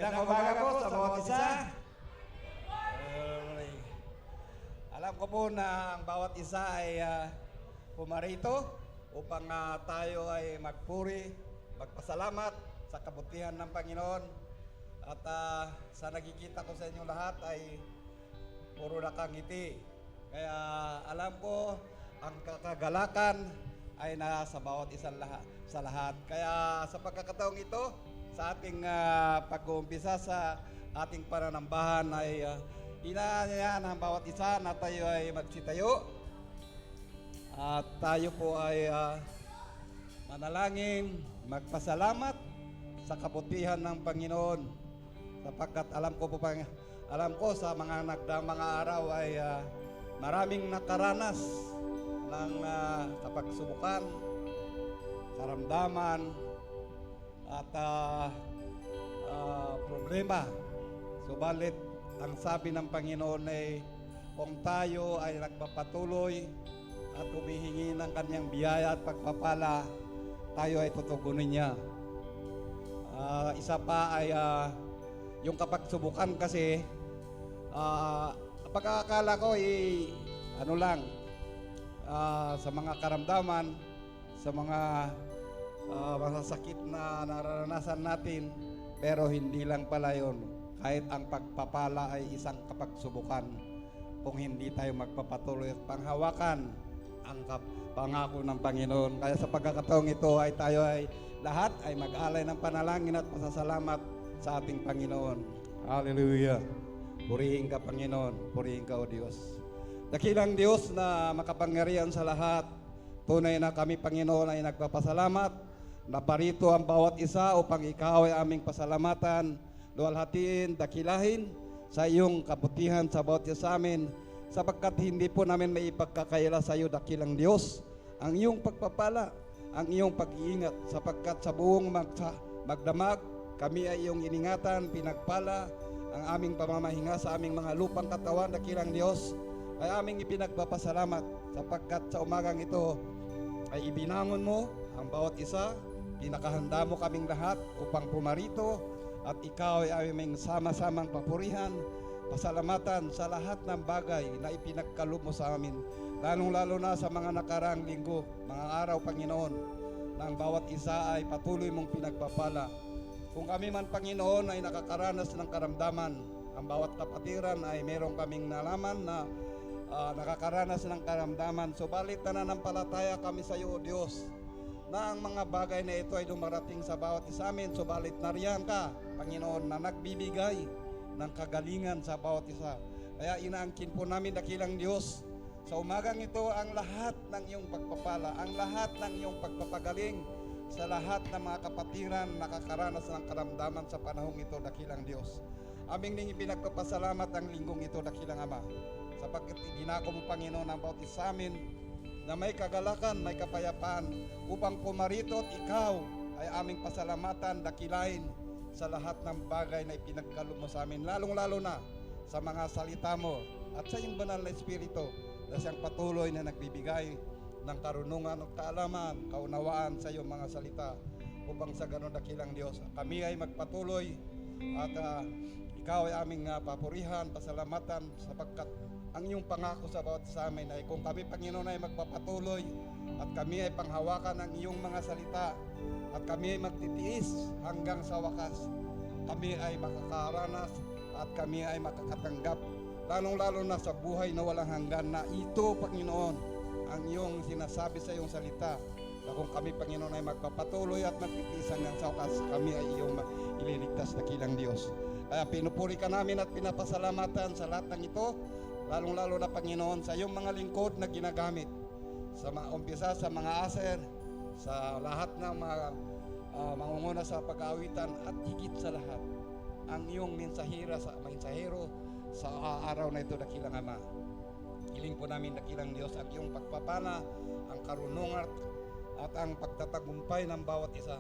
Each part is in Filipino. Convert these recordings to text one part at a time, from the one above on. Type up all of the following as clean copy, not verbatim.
Magandang umaga po sa bawat isa. Alright. Alam ko po na ang bawat isa ay pumarito upang tayo ay magpuri, magpasalamat sa kabutihan ng Panginoon. At sa nakikita ko sa inyo lahat ay puro nakangiti. Kaya alam ko ang kagalakan ay nasa bawat isang sa lahat. Kaya sa pagkakataong ito, sa ating pag-uumpisa sa ating pananambahan ay inaanyayahan ang bawat isa na tayo ay magsitayo. At tayo po ay manalangin, magpasalamat sa kabutihan ng Panginoon. Sapagkat alam ko sa mga mga araw ay maraming nakaranas ng kapagsubukan, karamdaman, at problema. Subalit, ang sabi ng Panginoon ay kung tayo ay nagpapatuloy at humihingi ng kanyang biyaya at pagpapala, tayo ay tutugunin niya. Isa pa ay yung kapagsubukan kasi, pagkakala ko ay ano lang, sa mga karamdaman, sa mga masasakit na nararanasan natin, pero hindi lang pala yun. Kahit ang pagpapala ay isang kapagsubukan kung hindi tayo magpapatuloy at panghawakan ang pangako ng Panginoon. Kaya sa pagkakataong ito ay tayo ay lahat ay mag-alay ng panalangin at pasasalamat sa ating Panginoon. Hallelujah! Purihin ka, Panginoon. Purihin ka, O Diyos. Dakilang Diyos na makapangyarihan sa lahat, tunay na kami, Panginoon, ay nagpapasalamat na parito ang bawat isa upang ikaw ay aming pasalamatan, luwalhatiin, dakilahin sa iyong kabutihan sa bawat isa sa amin, sapagkat hindi po namin may ipagkakaila sa iyo, dakilang Diyos, ang iyong pagpapala, ang iyong pag-iingat, sapagkat sa buong magdamag, kami ay iyong iningatan, pinagpala, ang aming pamamahinga sa aming mga lupang katawan, dakilang Diyos, ay aming ipinagpapasalamat, sapagkat sa umagang ito ay ibinangon mo ang bawat isa, pinakahanda mo kaming lahat upang pumarito at ikaw ay aming sama-samang papurihan, pasalamatan sa lahat ng bagay na ipinagkaloob mo sa amin, lalong-lalo na sa mga nakaraang linggo, mga araw, Panginoon, na ang bawat isa ay patuloy mong pinagpapala. Kung kami man, Panginoon, ay nakakaranas ng karamdaman, ang bawat kapatiran ay meron kaming nalaman na nakakaranas ng karamdaman. Subalit nananampalataya kami sa iyo, O Diyos, na ang mga bagay na ito ay dumarating sa bawat isa amin. Subalit nariyan ka, Panginoon, na nagbibigay ng kagalingan sa bawat isa. Kaya inaangkin po namin, dakilang Diyos, sa umagang ito ang lahat ng iyong pagpapala, ang lahat ng iyong pagpapagaling sa lahat ng mga kapatiran nakakaranas ng karamdaman sa panahong ito, dakilang Diyos. Aming ning pinagpapasalamat ang linggong ito, dakilang Ama, sapagkat ginako mo, Panginoon, ang bawat isa amin na may kagalakan, may kapayapaan upang pumarito at ikaw ay aming pasalamatan, dakilain sa lahat ng bagay na ipinagkaloob mo sa amin, lalong-lalo na sa mga salita mo at sa iyong banal na Espiritu na siyang patuloy na nagbibigay ng karunungan at kaalaman, kaunawaan sa iyong mga salita, upang sa ganon, dakilang Diyos, kami ay magpatuloy at ikaw ay aming papurihan, pasalamatan, sapagkat ang iyong pangako sa bawat sa amin ay kung kami, Panginoon, ay magpapatuloy at kami ay panghawakan ng iyong mga salita at kami ay magtitiis hanggang sa wakas, kami ay makakaranas at kami ay makakatanggap, lalong-lalo na sa buhay na walang hanggan, na ito, Panginoon, ang iyong sinasabi sa iyong salita, na kung kami, Panginoon, ay magpapatuloy at magtitiis hanggang sa wakas, kami ay iyong ililigtas, dakilang Diyos. Kaya pinupuri ka namin at pinapasalamatan sa lahat ng ito, lalong-lalo na, Panginoon, sa iyong mga lingkod na ginagamit, sa umpisa sa mga aser, sa lahat ng mga mangunguna sa pag-aawitan, at higit sa lahat, ang iyong mensahero sa araw na ito, dakilang Ama. Hiling po namin, dakilang Diyos, ang iyong pagpapala, ang karunungan at ang pagtatagumpay ng bawat isa,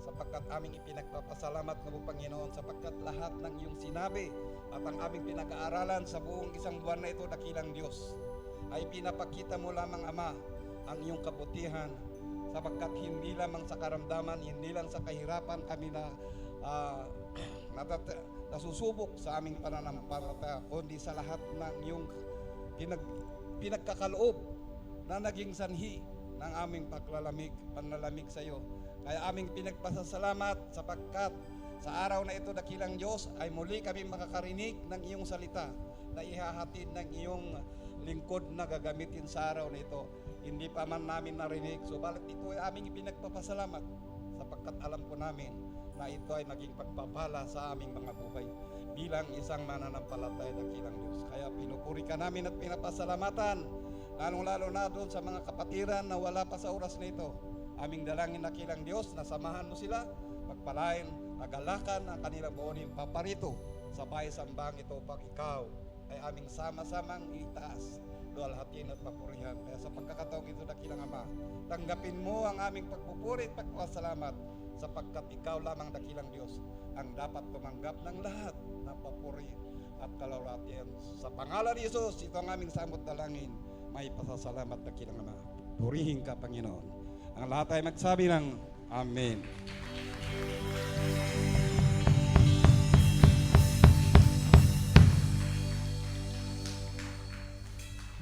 sapagkat aming ipinagpapasalamat na po, Panginoon, sapagkat lahat ng iyong sinabi at ang aming pinag-aaralan sa buong isang buwan na ito, dakilang Diyos, ay pinapakita mo lamang, Ama, ang iyong kabutihan, sapagkat hindi lamang sa karamdaman, hindi lang sa kahirapan kami na nasusubok sa aming pananampalataya, kundi sa lahat ng iyong pinagkakaloob na naging sanhi ng aming panlalamig sa iyo. Kaya aming pinagpasasalamat sapagkat sa araw na ito, dakilang Diyos, ay muli kami makakarinig ng iyong salita na ihahatid ng iyong lingkod na gagamitin sa araw na ito. Hindi pa man namin narinig, subalit ito ay aming pinagpapasalamat sapagkat alam po namin na ito ay maging pagpapala sa aming mga buhay bilang isang mananampalataya dakilang Diyos. Kaya pinupuri ka namin at pinapasalamatan, lalong-lalo na doon sa mga kapatiran na wala pa sa oras na ito. Aming dalangin dakilang Diyos na samahan mo sila, pagpalain, nagalakan ang kanilang buonin paparito sa bahay-sambang ito pag ikaw ay aming sama-samang itaas, luwalhatiin at papurihan. Kaya sa pagkakataong ito, dakilang Ama, tanggapin mo ang aming pagpupuri at pagpasalamat sapagkat ikaw lamang, dakilang Diyos, ang dapat tumanggap ng lahat ng papuri at kalawatian. Sa pangalan ni Jesus, ito ang aming samot dalangin. May pasasalamat, dakilang Ama. Purihin ka, Panginoon. Ang lahat ay magsabi ng Amen.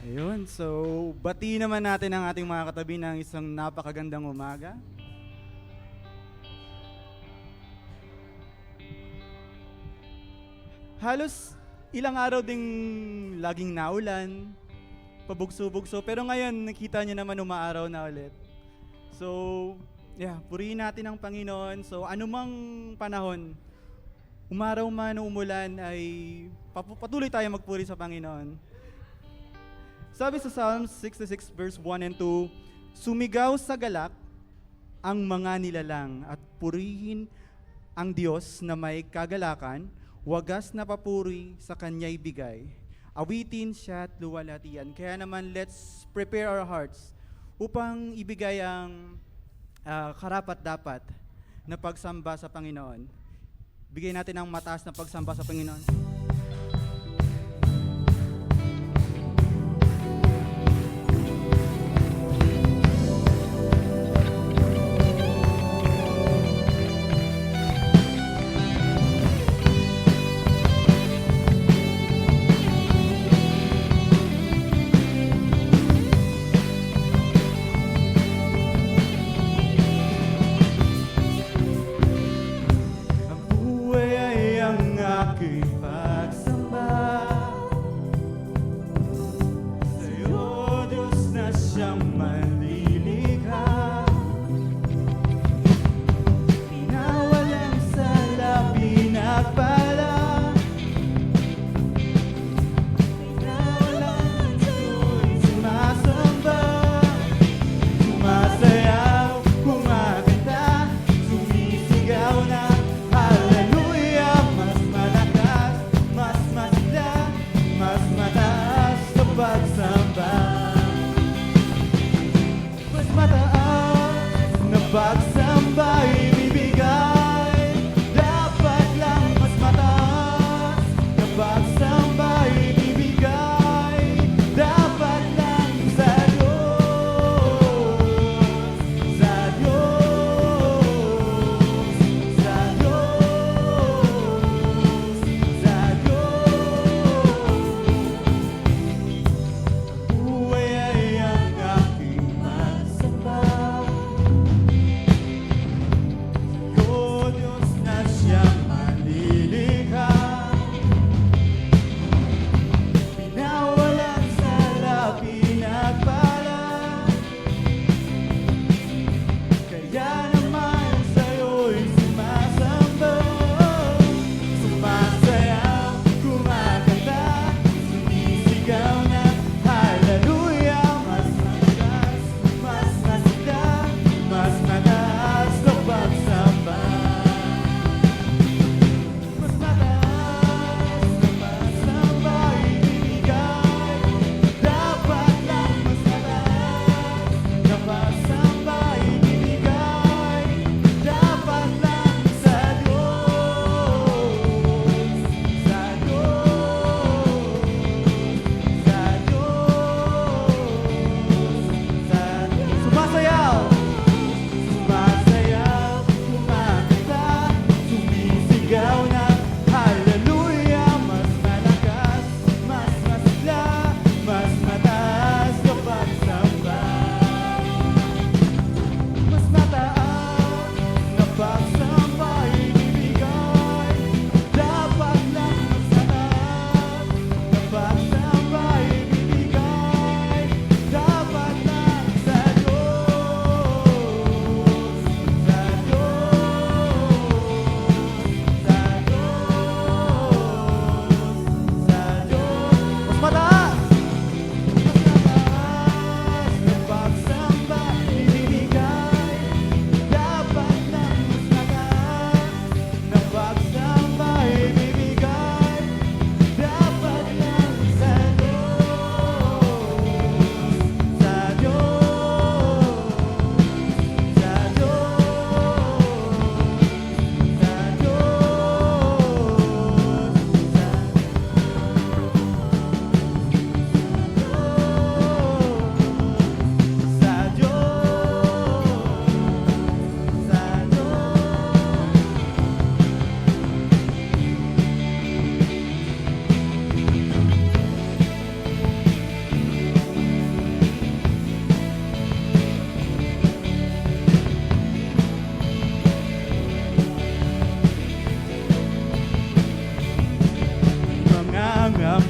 Ayun, so bati naman natin ang ating mga katabi ng isang napakagandang umaga. Halos ilang araw ding laging naulan, pabugso-bugso, pero ngayon nakita niyo naman umaaraw na ulit. So, purihin natin ang Panginoon. So, anumang panahon, umaraw man o umulan, ay patuloy tayo magpuri sa Panginoon. Sabi sa Psalms 66 verse 1 and 2, sumigaw sa galak ang mga nilalang at purihin ang Diyos na may kagalakan, wagas na papuri sa Kanya'y bigay. Awitin siya at luwalhatian. Kaya naman, let's prepare our hearts upang ibigay ang karapat-dapat na pagsamba sa Panginoon. Bigay natin ang mataas na pagsamba sa Panginoon. Pagsamba ibibigay, dapat lang mas mataas na pagsamba ibibigay, dapat lang sa Diyos, sa Diyos, sa Diyos, sa Diyos. Buhay ay ang aking magsamba. Diyos na siyang manilikha,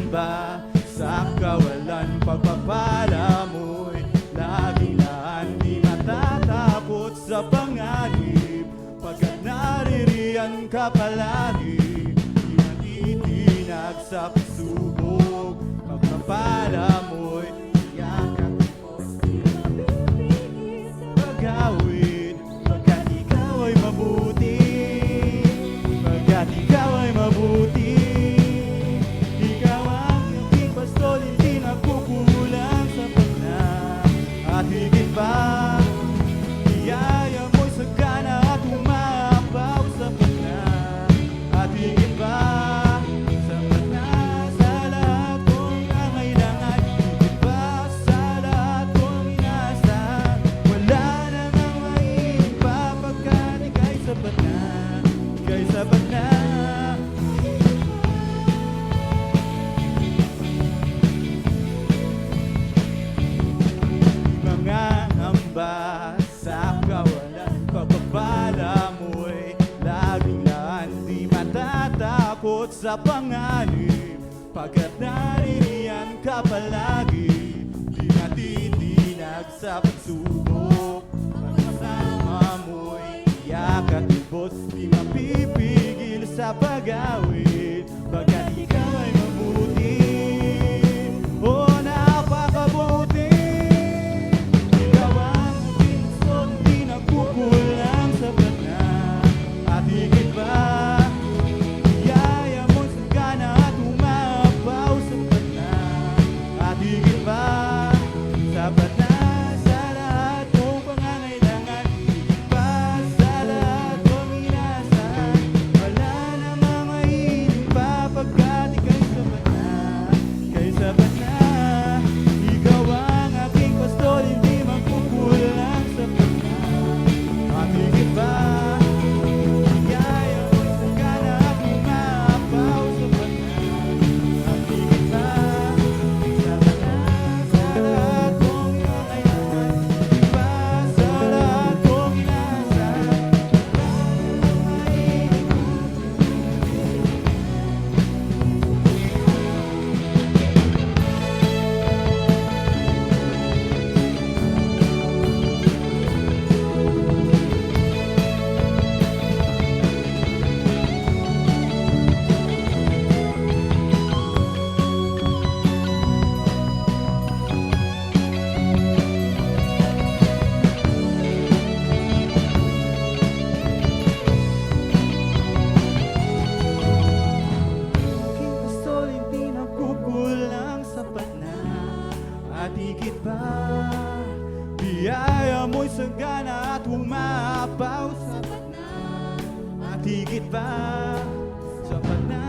hamba sa kawalan. Pagpapala mo'y laging laan, di matatapos sa panganib. Pagkat naririyan ka palagi, di matitinag sa pagsubok. Pagpapala mo'y tiyak at pag-awit, pagkat ikaw ay mabuti. Pagkat ikaw ay mabuti, ikaw ang aking pastol, hindi nagkukulang sa pagna. At higit pa, biyaya mo'y sagana at umapaw sa pagna. At higit pa, sapat na sa lahat kong nangailangan. Higit pa sa lahat kong inaasahan. Wala namang maiiba pa pagkat ika'y sapat na. Ika'y sapat na. Mga hamba sa kawalan, pagpapala mo'y laging laan, di matatakot sa panganib. Pagkat naririyan ka palagi, di matitinag sa pagsubok. Pagkasama mo'y tiyak at lubos, di mapipigil sa pag-awit. Pagkat ikaw ay mabuti, oh napakabuti. Ikaw ang aking gusto, di nagkukulang sa pagna. At higit pa, biyaya mo'y sagana at umapaw sa pagna. At higit pa, sapat na sa lahat kong pangangailangan. Higit pa sa lahat kong inaasahan. Wala namang maiiling pa pagkat ika'y sapat na. Ika'y sapat na. Ikaw ang aking pastol, hindi magkukulang sa pagna. At higit pa, biyaya mo'y sagana at umapaw sa pagna. At higit pa, sapat na sa lahat kong inakailangan. Higit pa sa lahat kong inaasahan. Aking pastol, hindi nagkukulang sapat na. At higit pa, biyaya mo'y sagana at umapaw sapat na. At higit pa, sapat na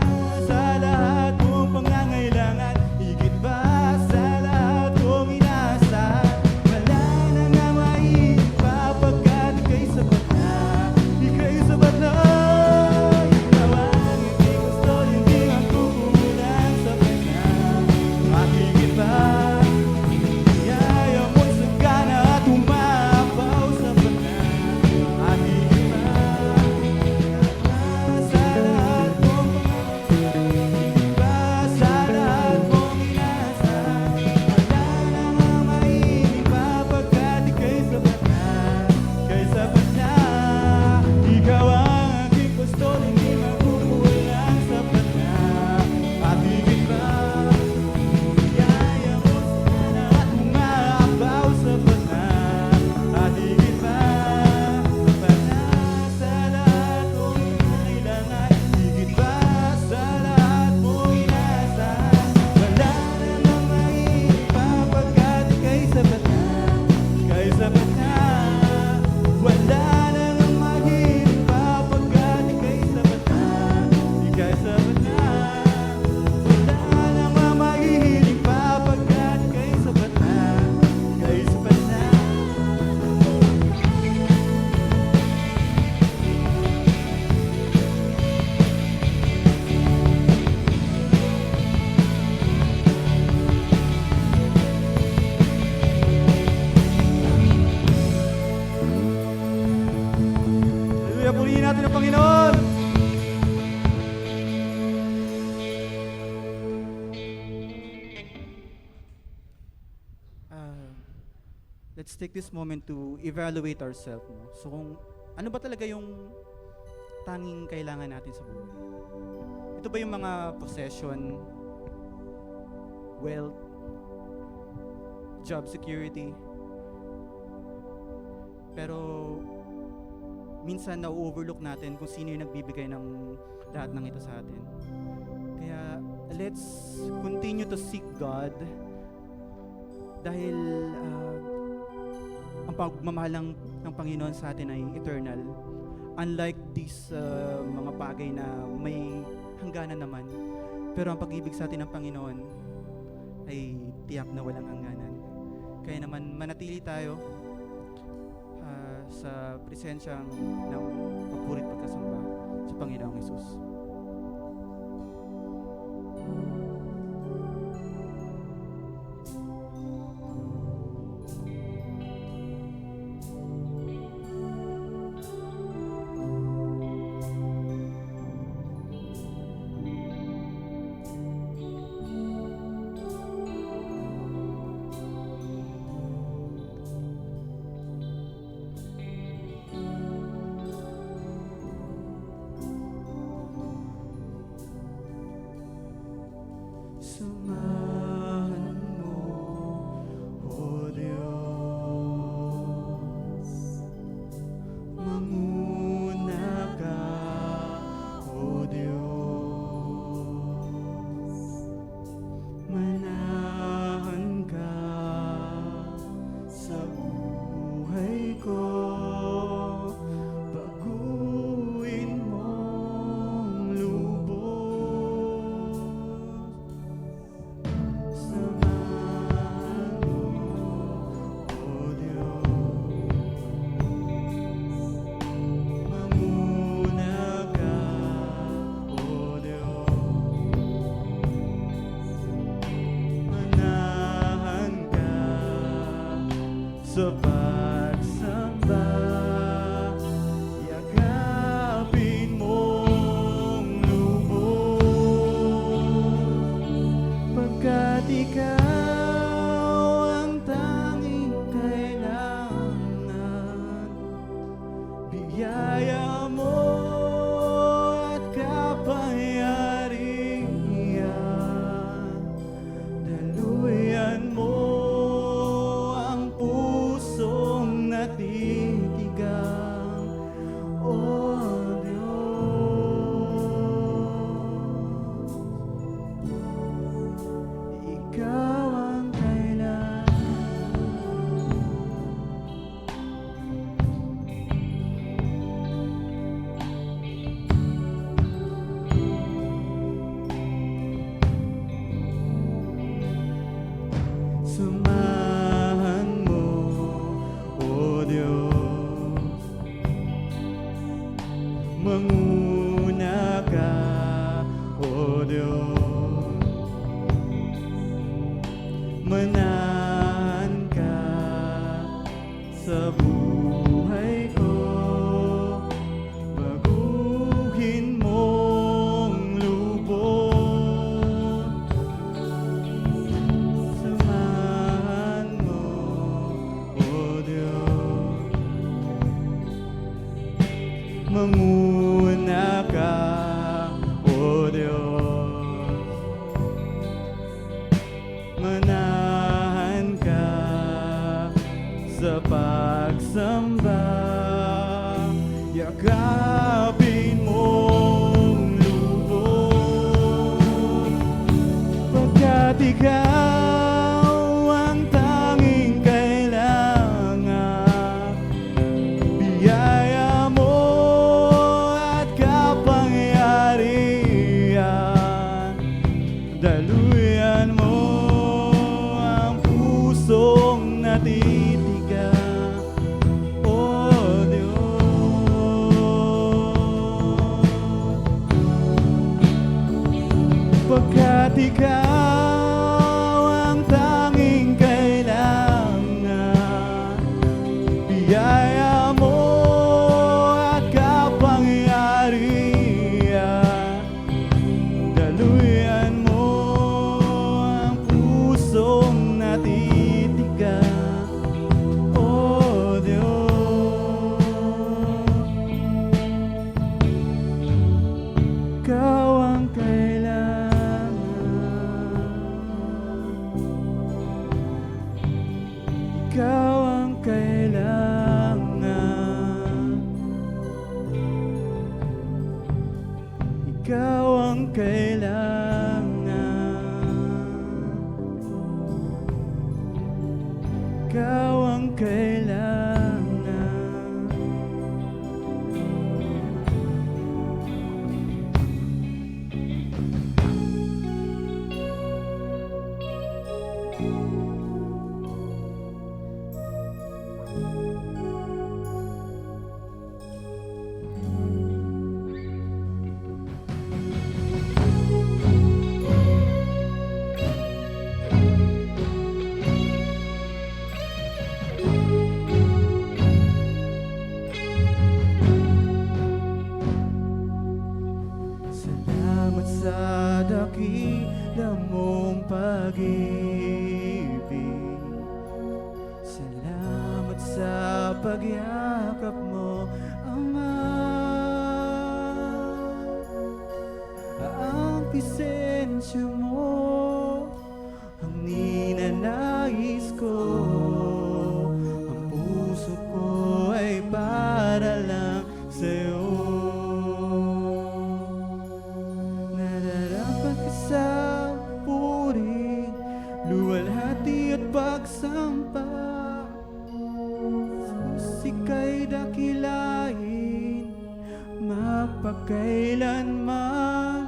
sa lahat mong pangangailangan. Higit pa sa lahat kong inaasahan. Wala na nga maiiba pa pagkat ika'y sapat na. Ika'y sapat na. Ikaw ang aking gusto, hindi nagkukulang sa pagna. At higit pa, biyaya mo'y sagana at umapaw sa pagna. At higit pa, sa let's take this moment to evaluate ourselves. No? So kung ano ba talaga yung tanging kailangan natin sa buhay? Ito ba yung mga possession, wealth, job security? Pero minsan na-overlook natin kung sino yung nagbibigay ng lahat ng ito sa atin. Kaya let's continue to seek God dahil ang pagmamahal ng Panginoon sa atin ay eternal. Unlike these mga bagay na may hangganan naman. Pero ang pag-ibig sa atin ng Panginoon ay tiyak na walang hangganan. Kaya naman manatili tayo sa presensyang ng papurit pagkasamba sa Panginoong Hesus. Samahan mo, O Diyos, manguna ka, O Diyos, manahan ka sa buhay ko, baguhin mong lubos. Samahan mo, O Diyos, manguna ka, O Diyos, manahan ka sa pagsamba, yakapin mong lubos, pagkat ikaw ang tanging kailangan, biyaya mo at kapangyarihan, daluyan mo ang pusong natitigang, O Diyos. Ikaw ang kailangan. Samahan mo, O Diyos, manguna ka, O Diyos, manahan ka sa buhay ko, baguhin mong lubos. Samahan mo, O Diyos, manguna ka, O Diyos, manahan ka sa pagsamba, yakapin mong lubos, pagkat ikaw ang tanging kailangan, biyaya mo at kapangyarihan, daluyan mo ang pusong natitigang, O Diyos, pagkat ikaw ang tanging kailangan, biyaya mo at kapangyarihan, daluyan mo ang pusong natitigang, O ikaw ang kailangan. Salamat sa dakila mong pag-ibig. Salamat sa pagyakap mo, Ama. Ang presensya mo ang ninanais ko. Ang puso ko ay para lang sa'yo. Nararapat ka sa puri, luwalhati at pagsampa. Sus, ika'y dakilain, magpakailanman.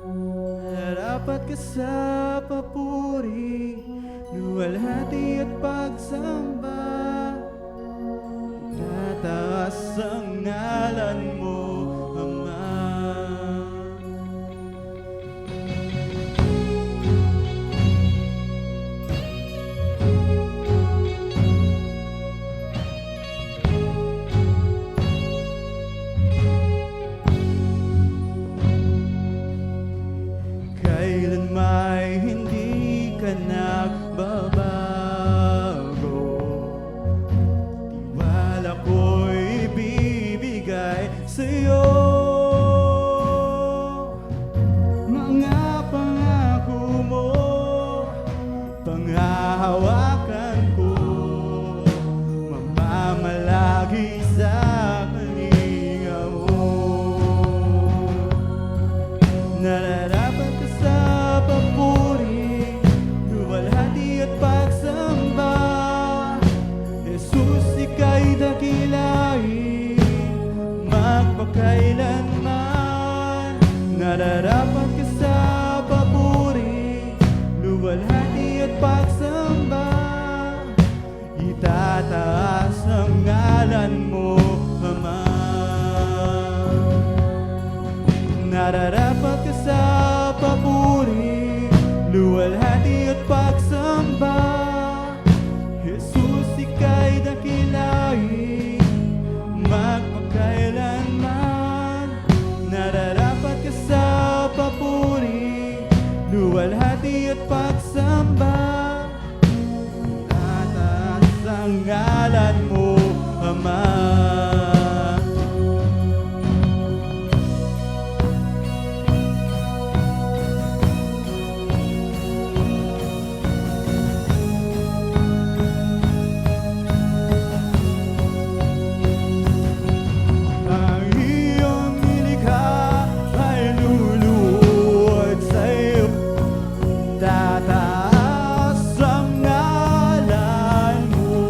Nararapat ka sa papuri, luwalhati at pagsamba. Itataas ang ngalan mo, Ama. Kailan may hindi ka nagbabago. Tiwala ko'y ibibigay sa'yo. Mga pangako mo, panghahawakan ko, mamamalagi sa kalinga mo. Nararapat ka sa papuri, luwalhati at pagsamba. Jesus, ika'y dakilain, magpakailanman. Nararapat ka sa papuri, luwalhati at pagsamba. Itataas ang ngalan mo, Ama. Nararapat ka sa papuri, luwalhati at pagsamba. Jesus, ika'y dakilain, magpakailanman. Nararapat ka sa papuri, luwalhati at pagsamba. Itataas ang ngalan mo, Ama. Ang iyong nilikha ay luluhod sa'yo. Tataas ang ngalan mo.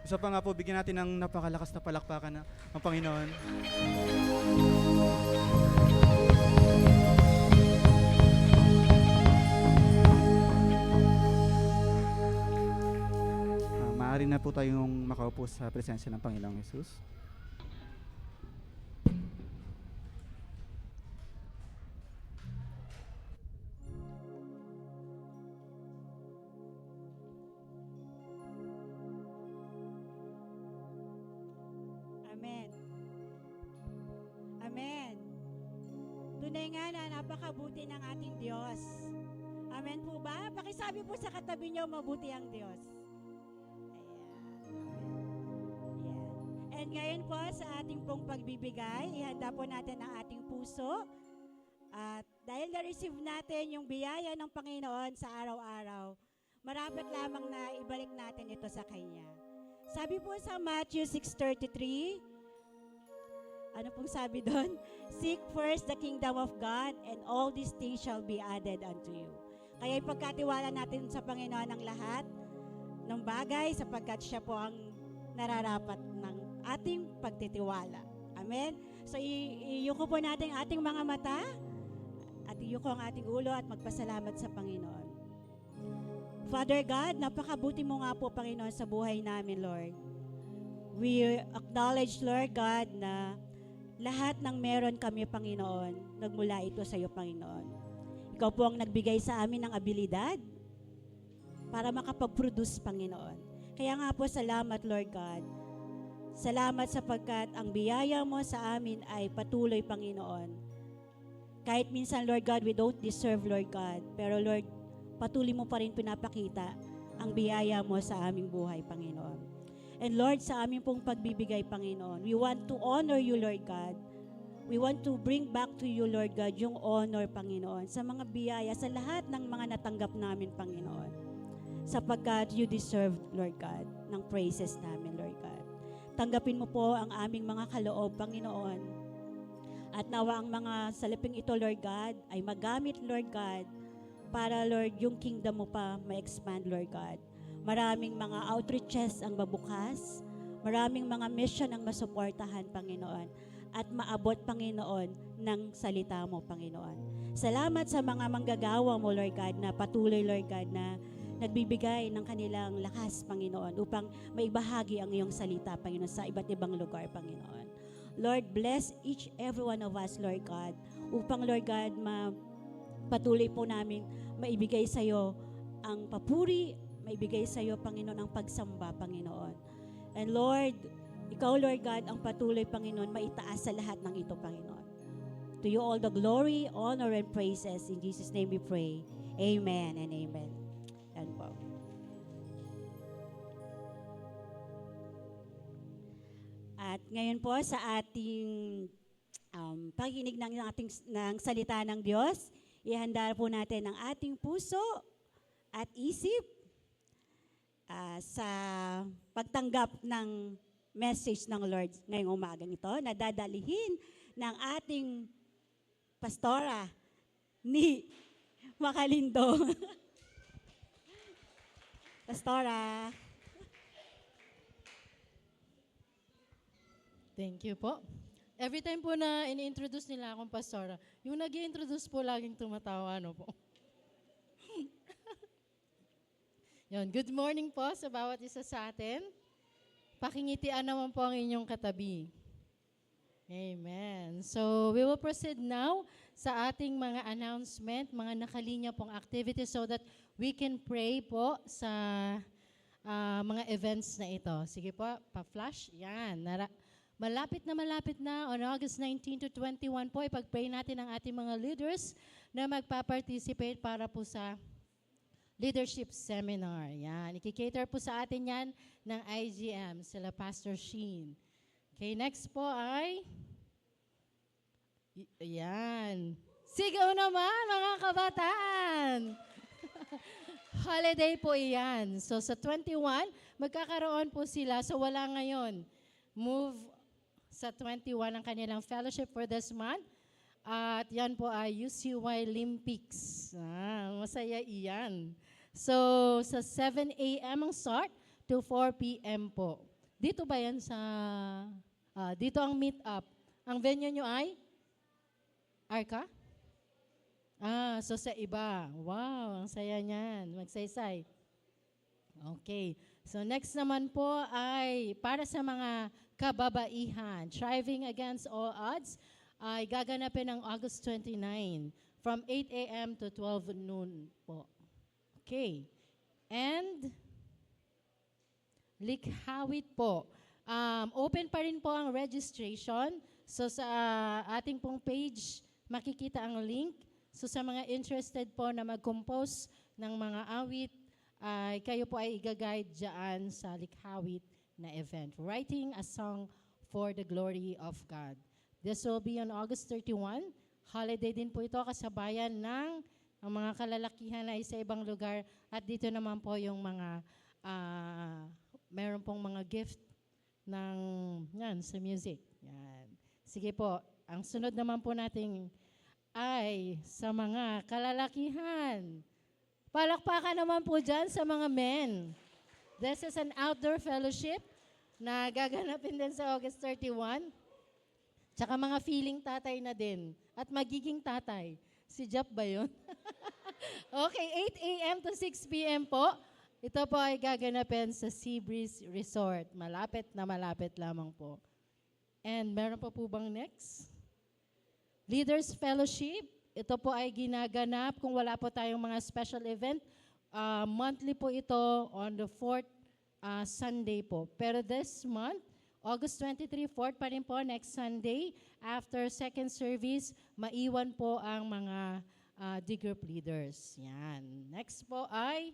Isa pa nga po, bigyan natin ng napakalakas na palakpakan ang Panginoon. Maaari na po tayong makaupo sa presensya ng Panginoong Hesus. Amen. Amen. Tunay nga na napakabuti ng ating Diyos. Amen po ba? Pakisabi po sa katabi niyo, mabuti ang Diyos. Ayan. And ngayon po sa ating pong pagbibigay, ihanda po natin ang ating puso. At dahil na-receive natin yung biyaya ng Panginoon sa araw-araw, marapat lamang na ibalik natin ito sa Kanya. Sabi po sa Matthew 6:33, ano pong sabi doon? Seek first the kingdom of God and all these things shall be added unto you. Kaya ipagkatiwala natin sa Panginoon ang lahat ng bagay sapagkat siya po ang nararapat ng ating pagtitiwala. Amen? So iyuko po natin ating mga mata at iyuko ang ating ulo at magpasalamat sa Panginoon. Father God, napakabuti mo nga po, Panginoon, sa buhay namin, Lord. We acknowledge, Lord God, na lahat ng meron kami, Panginoon, nagmula ito sa iyo, Panginoon. Ikaw po ang nagbigay sa amin ng abilidad para makapag-produce, Panginoon. Kaya nga po, salamat, Lord God. Salamat sapagkat ang biyaya mo sa amin ay patuloy, Panginoon. Kahit minsan, Lord God, we don't deserve, Lord God. Pero, Lord, patuloy mo pa rin pinapakita ang biyaya mo sa aming buhay, Panginoon. And Lord, sa aming pong pagbibigay, Panginoon, we want to honor you, Lord God. We want to bring back to you, Lord God, yung honor, Panginoon, sa mga biyaya, sa lahat ng mga natanggap namin, Panginoon. Sapagkat you deserve, Lord God, ng praises namin, Lord God. Tanggapin mo po ang aming mga kaloob, Panginoon. At nawa ang mga salaping ito, Lord God, ay magamit, Lord God, para, Lord, yung kingdom mo pa ma-expand, Lord God. Maraming mga outreaches ang mabukas, maraming mga mission ang masuportahan, Panginoon, at maabot, Panginoon, ng salita mo, Panginoon. Salamat sa mga manggagawa mo, Lord God, na patuloy, Lord God, na nagbibigay ng kanilang lakas, Panginoon, upang maibahagi ang iyong salita, Panginoon, sa iba't ibang lugar, Panginoon. Lord, bless each every one of us, Lord God, upang, Lord God, patuloy po namin maibigay sa iyo ang papuri, maibigay sa iyo, Panginoon, ang pagsamba, Panginoon. And Lord, ikaw, Lord God, ang patuloy, Panginoon, maitaas sa lahat ng ito, Panginoon. To you all the glory, honor, and praises. In Jesus' name we pray. Amen and amen. Yan po. At ngayon po sa ating pakikinig ng salita ng Diyos, ihanda po natin ang ating puso at isip sa pagtanggap ng message ng Lord ngayong umagang ito na dadalihin ng ating pastora ni Macalindo. Pastora. Thank you po. Every time po na ini-introduce nila akong pastora, yung nag-i-introduce po laging tumatawa, ano po. Yun, good morning po sa bawat isa sa atin. Pakingitian naman po ang inyong katabi. Amen. So, we will proceed now sa ating mga announcement, mga nakalinya pong activities so that we can pray po sa mga events na ito. Sige po, pa-flash. Yan. Malapit na on August 19 to 21 po, ipag-pray natin ang ating mga leaders na magpa-participate para po sa leadership seminar. Yan. Ikikater po sa atin yan ng IGM, sila Pastor Sheen. Okay, next po ay, yan. Sigaw naman, mga kabataan! Holiday po iyan. So sa 21, magkakaroon po sila. So wala ngayon. Move sa 21 ang kanilang fellowship for this month. At yan po ay UCY Olympics. Masaya iyan. So sa 7 a.m. ang start to 4 p.m. po. Dito ba yan sa, dito ang meet up. Ang venue nyo ay? Arca? So sa iba. Wow, ang saya niyan. Magsaysay. Okay. So next naman po ay para sa mga kababaihan. Striving against all odds ay gaganapin ng August 29 from 8 a.m. to 12 noon po. Okay. And Likhawit po. Open pa rin po ang registration. So sa ating pong page, makikita ang link. So sa mga interested po na mag-compose ng mga awit, kayo po ay i-guide dyan sa Likhawit na event. Writing a song for the glory of God. This will be on August 31. Holiday din po ito kasabayan ng ang mga kalalakihan ay sa ibang lugar. At dito naman po yung mga meron pong mga gift ng yan, sa music. Yan. Sige po, ang sunod naman po nating ay sa mga kalalakihan. Palakpakan naman po dyan sa mga men. This is an outdoor fellowship na gaganapin din sa August 31. Tsaka mga feeling tatay na din. At magiging tatay. Si Jap ba yun? Okay, 8 a.m. to 6 p.m. po. Ito po ay gaganapin sa Seabreeze Resort. Malapit na malapit lamang po. And meron pa po bang next? Leaders Fellowship. Ito po ay ginaganap kung wala po tayong mga special event. Monthly po ito on the 4th Sunday po. Pero this month, August 23, 4th pa rin po, next Sunday, after second service, maiwan po ang mga D group leaders. Yan. Next po ay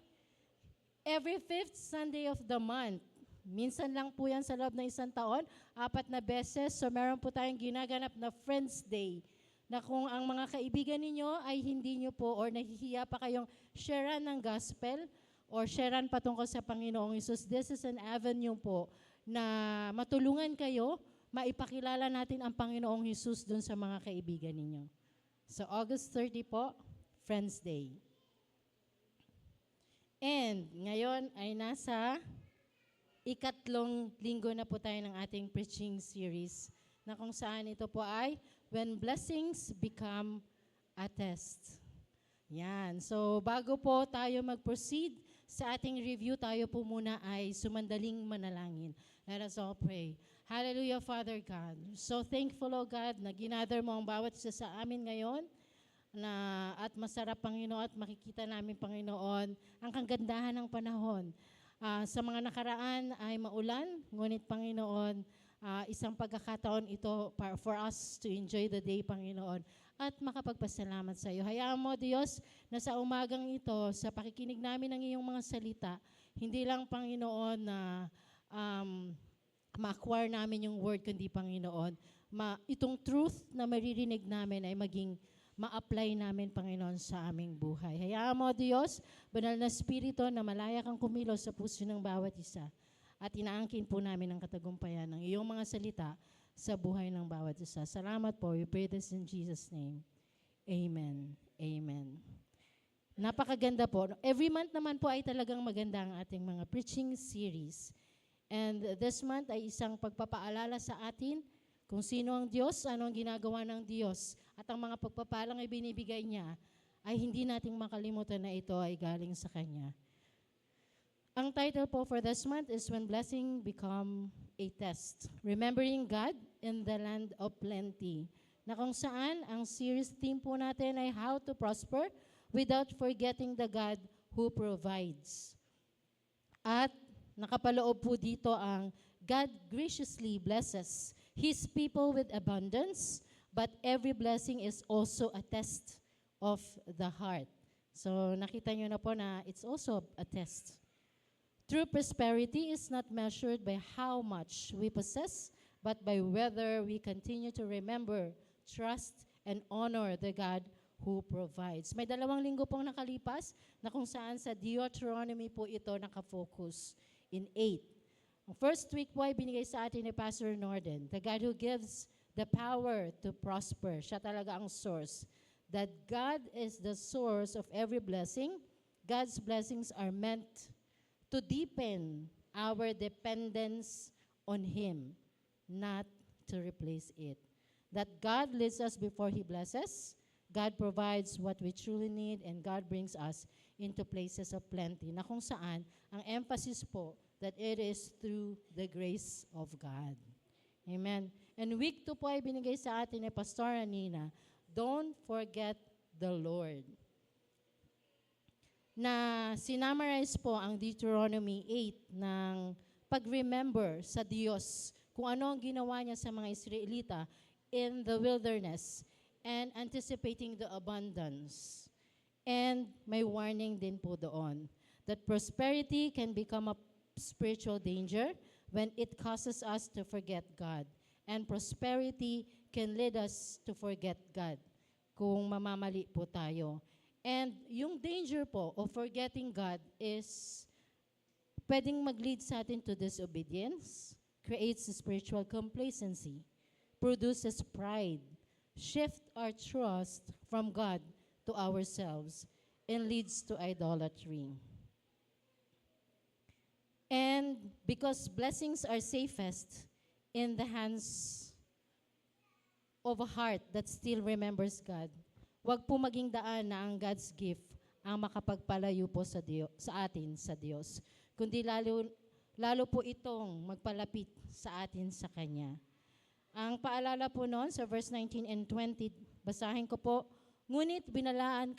every 5th Sunday of the month. Minsan lang po yan sa loob ng isang taon, 4 na beses. So meron po tayong ginaganap na Friends Day na kung ang mga kaibigan ninyo ay hindi nyo po or nahihiya pa kayong sharean ng gospel or sharean patungkol sa Panginoong Hesus, this is an avenue po na matulungan kayo, maipakilala natin ang Panginoong Hesus dun sa mga kaibigan ninyo. So August 30 po, Friends Day. And ngayon ay nasa ikatlong linggo na po tayo ng ating preaching series na kung saan ito po ay When Blessings Become a Test. Yan. So bago po tayo mag-proceed sa ating review, tayo po muna ay sumandaling manalangin. Let us all pray. Hallelujah, Father God. So thankful, O God, na ginather mo ang bawat isa sa amin ngayon at masarap, Panginoon, at makikita namin, Panginoon, ang kagandahan ng panahon. Sa mga nakaraan ay maulan, ngunit, Panginoon, isang pagkakataon ito for us to enjoy the day, Panginoon, at makapagpasalamat sa iyo. Hayaan mo, Diyos, na sa umagang ito, sa pakikinig namin ng iyong mga salita, hindi lang, Panginoon, na ma-acquire namin yung word, kundi, Panginoon, itong truth na maririnig namin ay maging ma-apply namin, Panginoon, sa aming buhay. Hayaan mo, Diyos, banal na Espiritu, na malaya kang kumilos sa puso ng bawat isa. At inaangkin po namin ang katagumpayan ng iyong mga salita sa buhay ng bawat isa. Salamat po. We pray this in Jesus' name. Amen. Amen. Napakaganda po. Every month naman po ay talagang maganda ang ating mga preaching series. And this month ay isang pagpapaalala sa atin kung sino ang Diyos, ano ang ginagawa ng Diyos, at ang mga pagpapalang ay binibigay niya, ay hindi nating makalimutan na ito ay galing sa Kanya. Ang title po for this month is When Blessing Become a Test. Remembering God in the Land of Plenty. Na kung saan, ang series theme po natin ay How to Prosper Without Forgetting the God Who Provides. At nakapaloob po dito ang God graciously blesses His people with abundance, but every blessing is also a test of the heart. So nakita nyo na po na it's also a test. True prosperity is not measured by how much we possess, but by whether we continue to remember, trust, and honor the God who provides. May 2 linggo pong nakalipas na kung saan sa Deuteronomy po ito nakafocus in 8. Ang first week po ay binigay sa atin ni Pastor Norden, the God who gives the power to prosper. Siya talaga ang source. That God is the source of every blessing. God's blessings are meant to deepen our dependence on Him, not to replace it. That God leads us before He blesses, God provides what we truly need, and God brings us into places of plenty, na kung saan ang emphasis po that it is through the grace of God. Amen. And week 2 po ay binigay sa atin ni Pastor Anina, don't forget the Lord. Na sinamarize po ang Deuteronomy 8 ng pag-remember sa Diyos kung ano ang ginawa niya sa mga Israelita in the wilderness and anticipating the abundance. And may warning din po doon that prosperity can become a spiritual danger when it causes us to forget God. And prosperity can lead us to forget God kung mamamali po tayo. And yung danger po of forgetting God is pwedeng mag-lead sa atin to disobedience, creates spiritual complacency, produces pride, shift our trust from God to ourselves, and leads to idolatry. And because blessings are safest in the hands of a heart that still remembers God, wag po maging daan na ang God's gift ang makapagpalayo po sa atin sa Diyos, kundi lalo po itong magpalapit sa atin sa Kanya. Ang paalala po noon sa verse 19 and 20, basahin ko po, ngunit binabalaan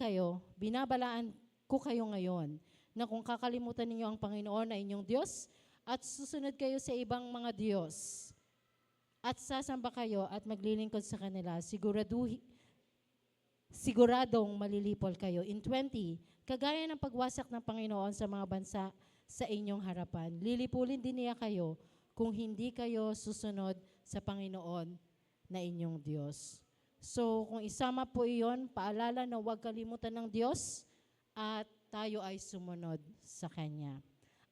ko kayo ngayon, na kung kakalimutan ninyo ang Panginoon na inyong Diyos, at susunod kayo sa ibang mga Diyos, at sasamba kayo at maglilingkod sa kanila, siguradong malilipol kayo. In 20, kagaya ng pagwasak ng Panginoon sa mga bansa sa inyong harapan, lilipulin din niya kayo kung hindi kayo susunod sa Panginoon na inyong Diyos. So, kung isama po iyon, paalala na huwag kalimutan ng Diyos at tayo ay sumunod sa Kanya.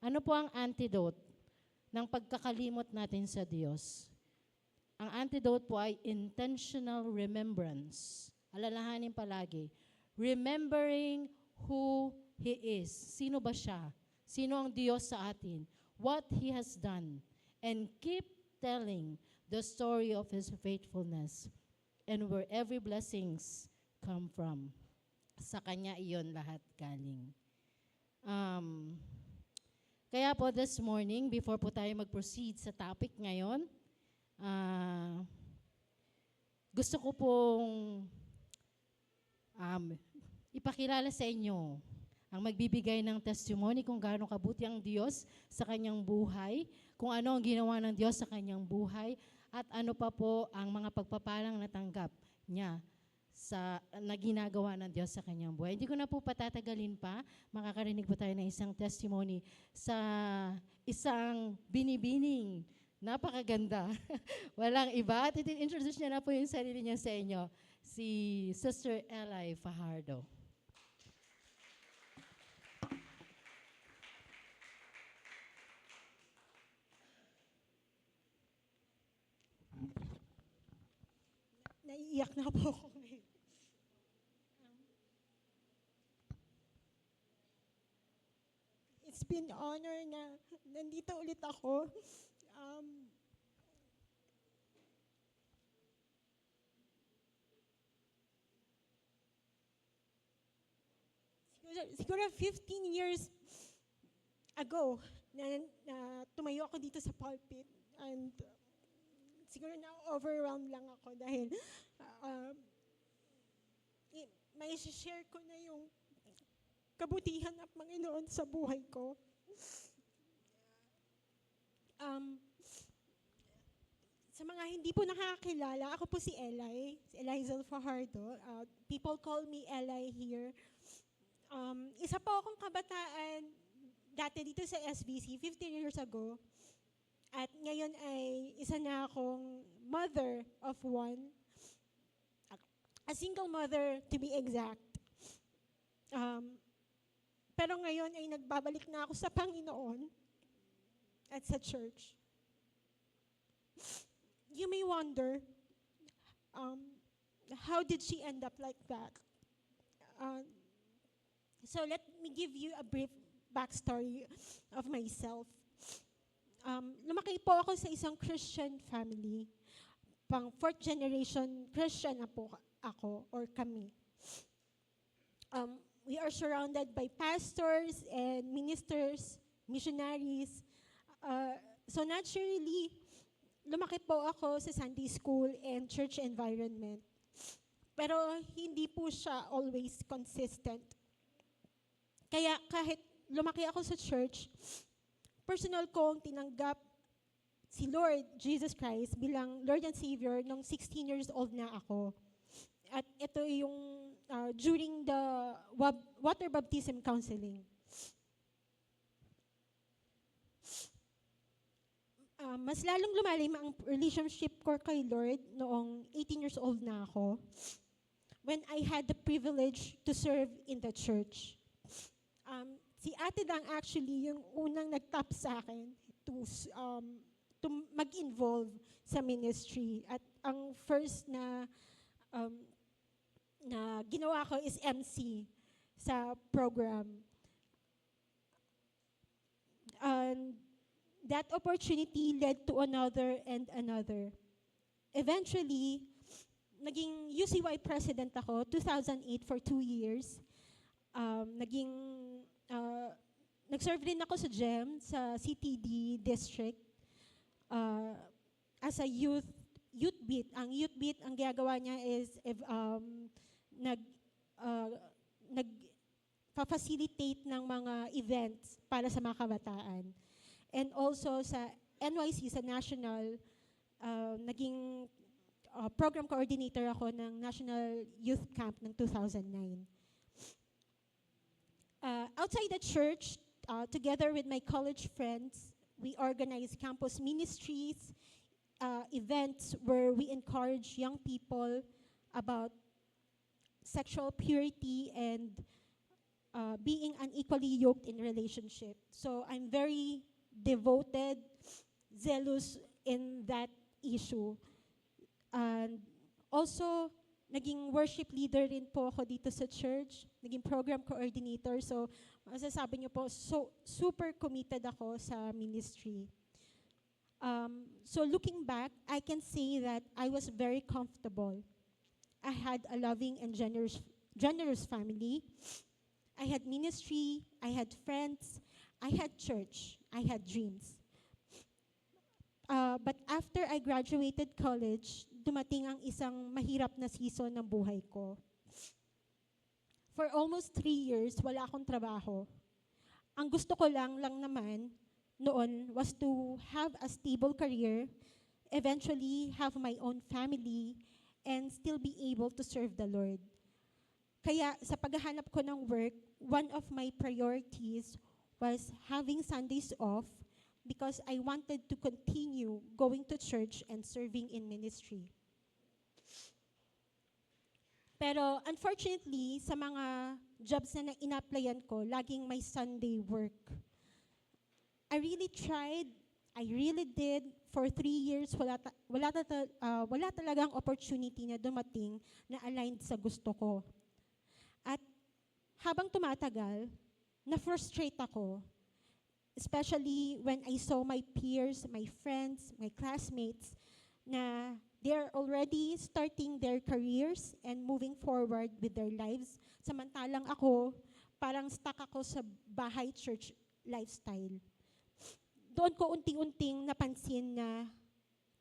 Ano po ang antidote ng pagkakalimot natin sa Diyos? Ang antidote po ay intentional remembrance. Alalahanin palagi. Remembering who He is. Sino ba siya? Sino ang Diyos sa atin? What He has done. And keep telling the story of His faithfulness and where every blessings come from. Sa Kanya iyon lahat galing. Kaya po this morning, before po tayo mag-proceed sa topic ngayon, gusto ko pong ipakilala sa inyo ang magbibigay ng testimony kung gaano kabuti ang Diyos sa kanyang buhay, kung ano ang ginawa ng Diyos sa kanyang buhay, at ano pa po ang mga pagpapalang natanggap niya na ginagawa ng Diyos sa kanyang buhay. Hindi ko na po patatagalin pa, makakarinig po tayo ng isang testimony sa isang binibining napakaganda. Walang iba. At introduce niya na po yung sarili niya sa inyo, si Sister Eli Fajardo. Naiiyak na po ako ngayon. It's been honor na nandito ulit ako. Siguro 15 years ago na tumayo ako dito sa pulpit, and siguro na-overwhelmed lang ako dahil may share ko na yung kabutihan ng Panginoon sa buhay ko. Sa mga hindi po nakakilala, ako po si Eli, si Eliza Fajardo. People call me Eli here. Isa po akong kabataan dati dito sa SBC 15 years ago. At ngayon ay isa na akong mother of one. A single mother to be exact. Pero ngayon ay nagbabalik na ako sa Panginoon at sa church. You may wonder, how did she end up like that? So let me give you a brief backstory of myself. lumaki po ako sa isang Christian family. Pang fourth generation Christian na po ako or kami. We are surrounded by pastors and ministers, missionaries. So naturally, lumaki po ako sa Sunday school and church environment. Pero hindi po siya always consistent. Kaya kahit lumaki ako sa church, personal kong tinanggap si Lord Jesus Christ bilang Lord and Savior nung 16 years old na ako. At ito yung during the water baptism counseling. Mas lalong lumalim ang relationship ko kay Lord noong 18 years old na ako when I had the privilege to serve in the church. Si Ate Dang actually yung unang nag-tap sa akin to mag-involve sa ministry. At ang first na ginawa ko is MC sa program. And that opportunity led to another and another. Eventually, naging UCY president ako, 2008 for 2 years. Nag-serve rin ako sa GEM, sa CTD district, as a youth beat. Ang youth beat, ang ginagawa niya is nag-facilitate ng mga events para sa mga kabataan. And also sa NYC, sa national, naging program coordinator ako ng National Youth Camp ng 2009. Outside the church, together with my college friends, we organize campus ministries, events where we encourage young people about sexual purity and being unequally yoked in relationship. So I'm very devoted, zealous in that issue. And also, naging worship leader rin po ako dito sa church, naging program coordinator. So, masasabi niyo po, super committed ako sa ministry. So looking back, I can say that I was very comfortable. I had a loving and generous family. I had ministry, I had friends, I had church, I had dreams. But after I graduated college, dumating ang isang mahirap na season ng buhay ko. For almost 3 years, wala akong trabaho. Ang gusto ko lang naman noon was to have a stable career, eventually have my own family, and still be able to serve the Lord. Kaya sa paghahanap ko ng work, one of my priorities was having Sundays off because I wanted to continue going to church and serving in ministry. Pero unfortunately, sa mga jobs na ina-applyan ko, laging may Sunday work. I really tried, I really did. For 3 years, wala talagang opportunity na dumating na aligned sa gusto ko. At habang tumatagal, na-frustrate ako. Especially when I saw my peers, my friends, my classmates, na they're already starting their careers and moving forward with their lives. Samantalang ako, parang stuck ako sa bahay church lifestyle. Doon ko unti-unting napansin na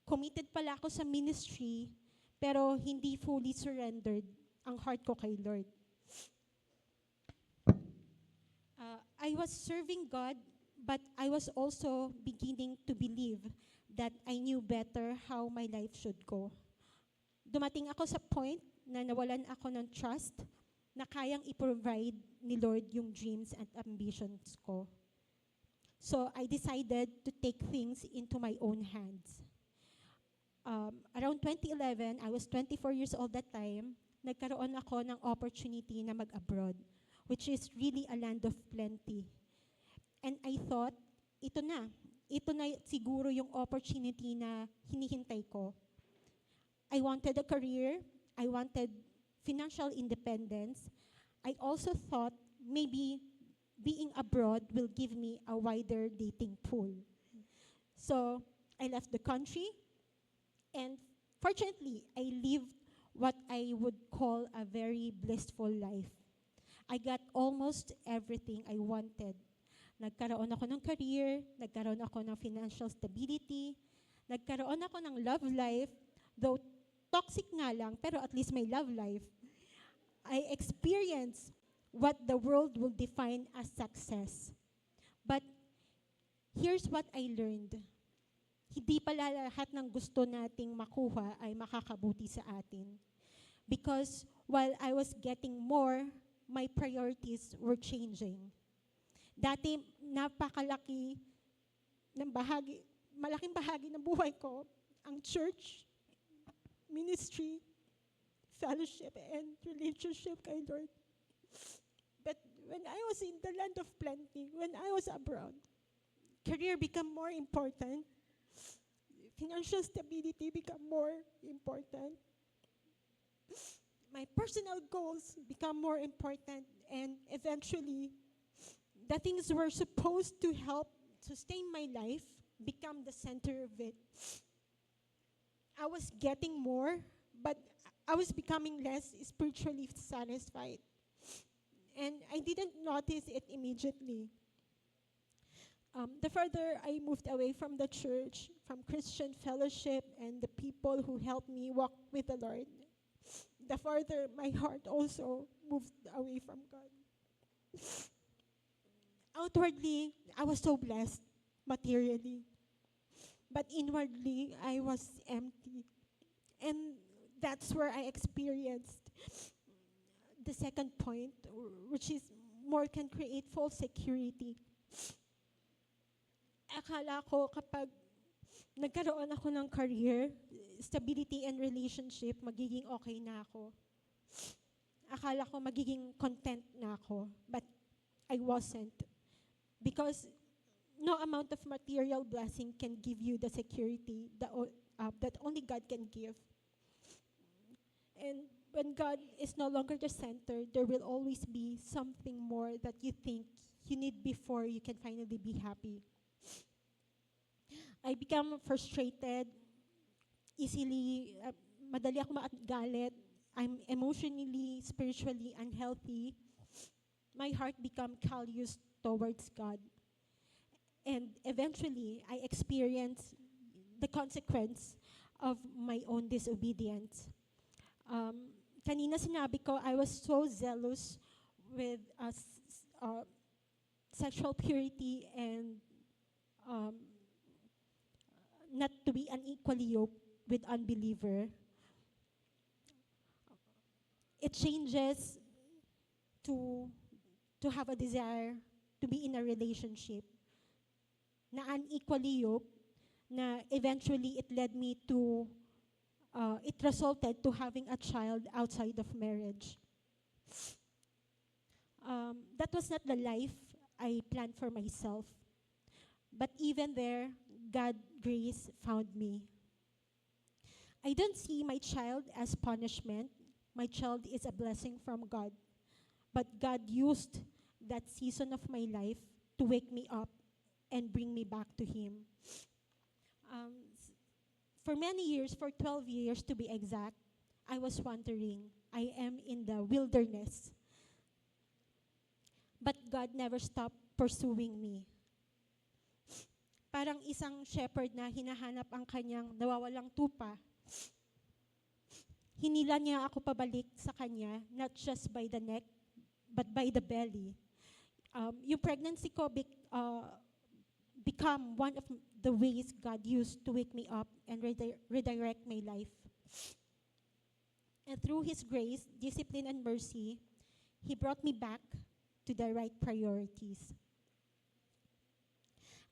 committed pala ako sa ministry, pero hindi fully surrendered ang heart ko kay Lord. I was serving God, but I was also beginning to believe that I knew better how my life should go. Dumating ako sa point na nawalan ako ng trust na kayang i-provide ni Lord yung dreams and ambitions ko. So I decided to take things into my own hands. Around 2011, I was 24 years old that time, nagkaroon ako ng opportunity na mag-abroad, which is really a land of plenty. And I thought, ito na siguro yung opportunity na hinihintay ko. I wanted a career, I wanted financial independence. I also thought maybe being abroad will give me a wider dating pool. So I left the country, and fortunately, I lived what I would call a very blissful life. I got almost everything I wanted. Nagkaroon ako ng career, nagkaroon ako ng financial stability, nagkaroon ako ng love life, though toxic nga lang, pero at least may love life. I experienced what the world will define as success. But here's what I learned. Hindi pala lahat ng gusto nating makuha ay makakabuti sa atin. Because while I was getting more, my priorities were changing. Dati, malaking bahagi ng buhay ko, ang church, ministry, fellowship, and relationship kay Lord. But when I was in the land of plenty, when I was abroad, career became more important. Financial stability became more important. My personal goals become more important, and eventually, the things were supposed to help sustain my life become the center of it. I was getting more, but I was becoming less spiritually satisfied. And I didn't notice it immediately. The further I moved away from the church, from Christian fellowship, and the people who helped me walk with the Lord, the further my heart also moved away from God. Outwardly, I was so blessed materially. But inwardly, I was empty. And that's where I experienced the second point, which is more can create false security. Akala ko kapag nagkaroon ako ng career, stability and relationship, magiging okay na ako. Akala ko magiging content na ako. But I wasn't. Because no amount of material blessing can give you the security that only God can give. And when God is no longer the center, there will always be something more that you think you need before you can finally be happy. I become frustrated, madali ako magalit. I'm emotionally, spiritually unhealthy. My heart become callous towards God. And eventually, I experienced the consequence of my own disobedience. Kanina sinabi ko, I was so zealous with sexual purity and not to be unequally yoked with unbeliever. It changes to have a desire to be in a relationship na unequally yoked, na eventually it led me to, it resulted to having a child outside of marriage. That was not the life I planned for myself. But even there, God's grace found me. I don't see my child as punishment. My child is a blessing from God. But God used that season of my life to wake me up and bring me back to Him. For many years, for 12 years to be exact, I was wandering. I am in the wilderness. But God never stopped pursuing me. Parang isang shepherd na hinahanap ang kanyang nawawalang tupa. Hinila niya ako pabalik sa kanya, not just by the neck, but by the belly. Yung pregnancy ko become one of the ways God used to wake me up and redirect my life. And through His grace, discipline, and mercy, He brought me back to the right priorities.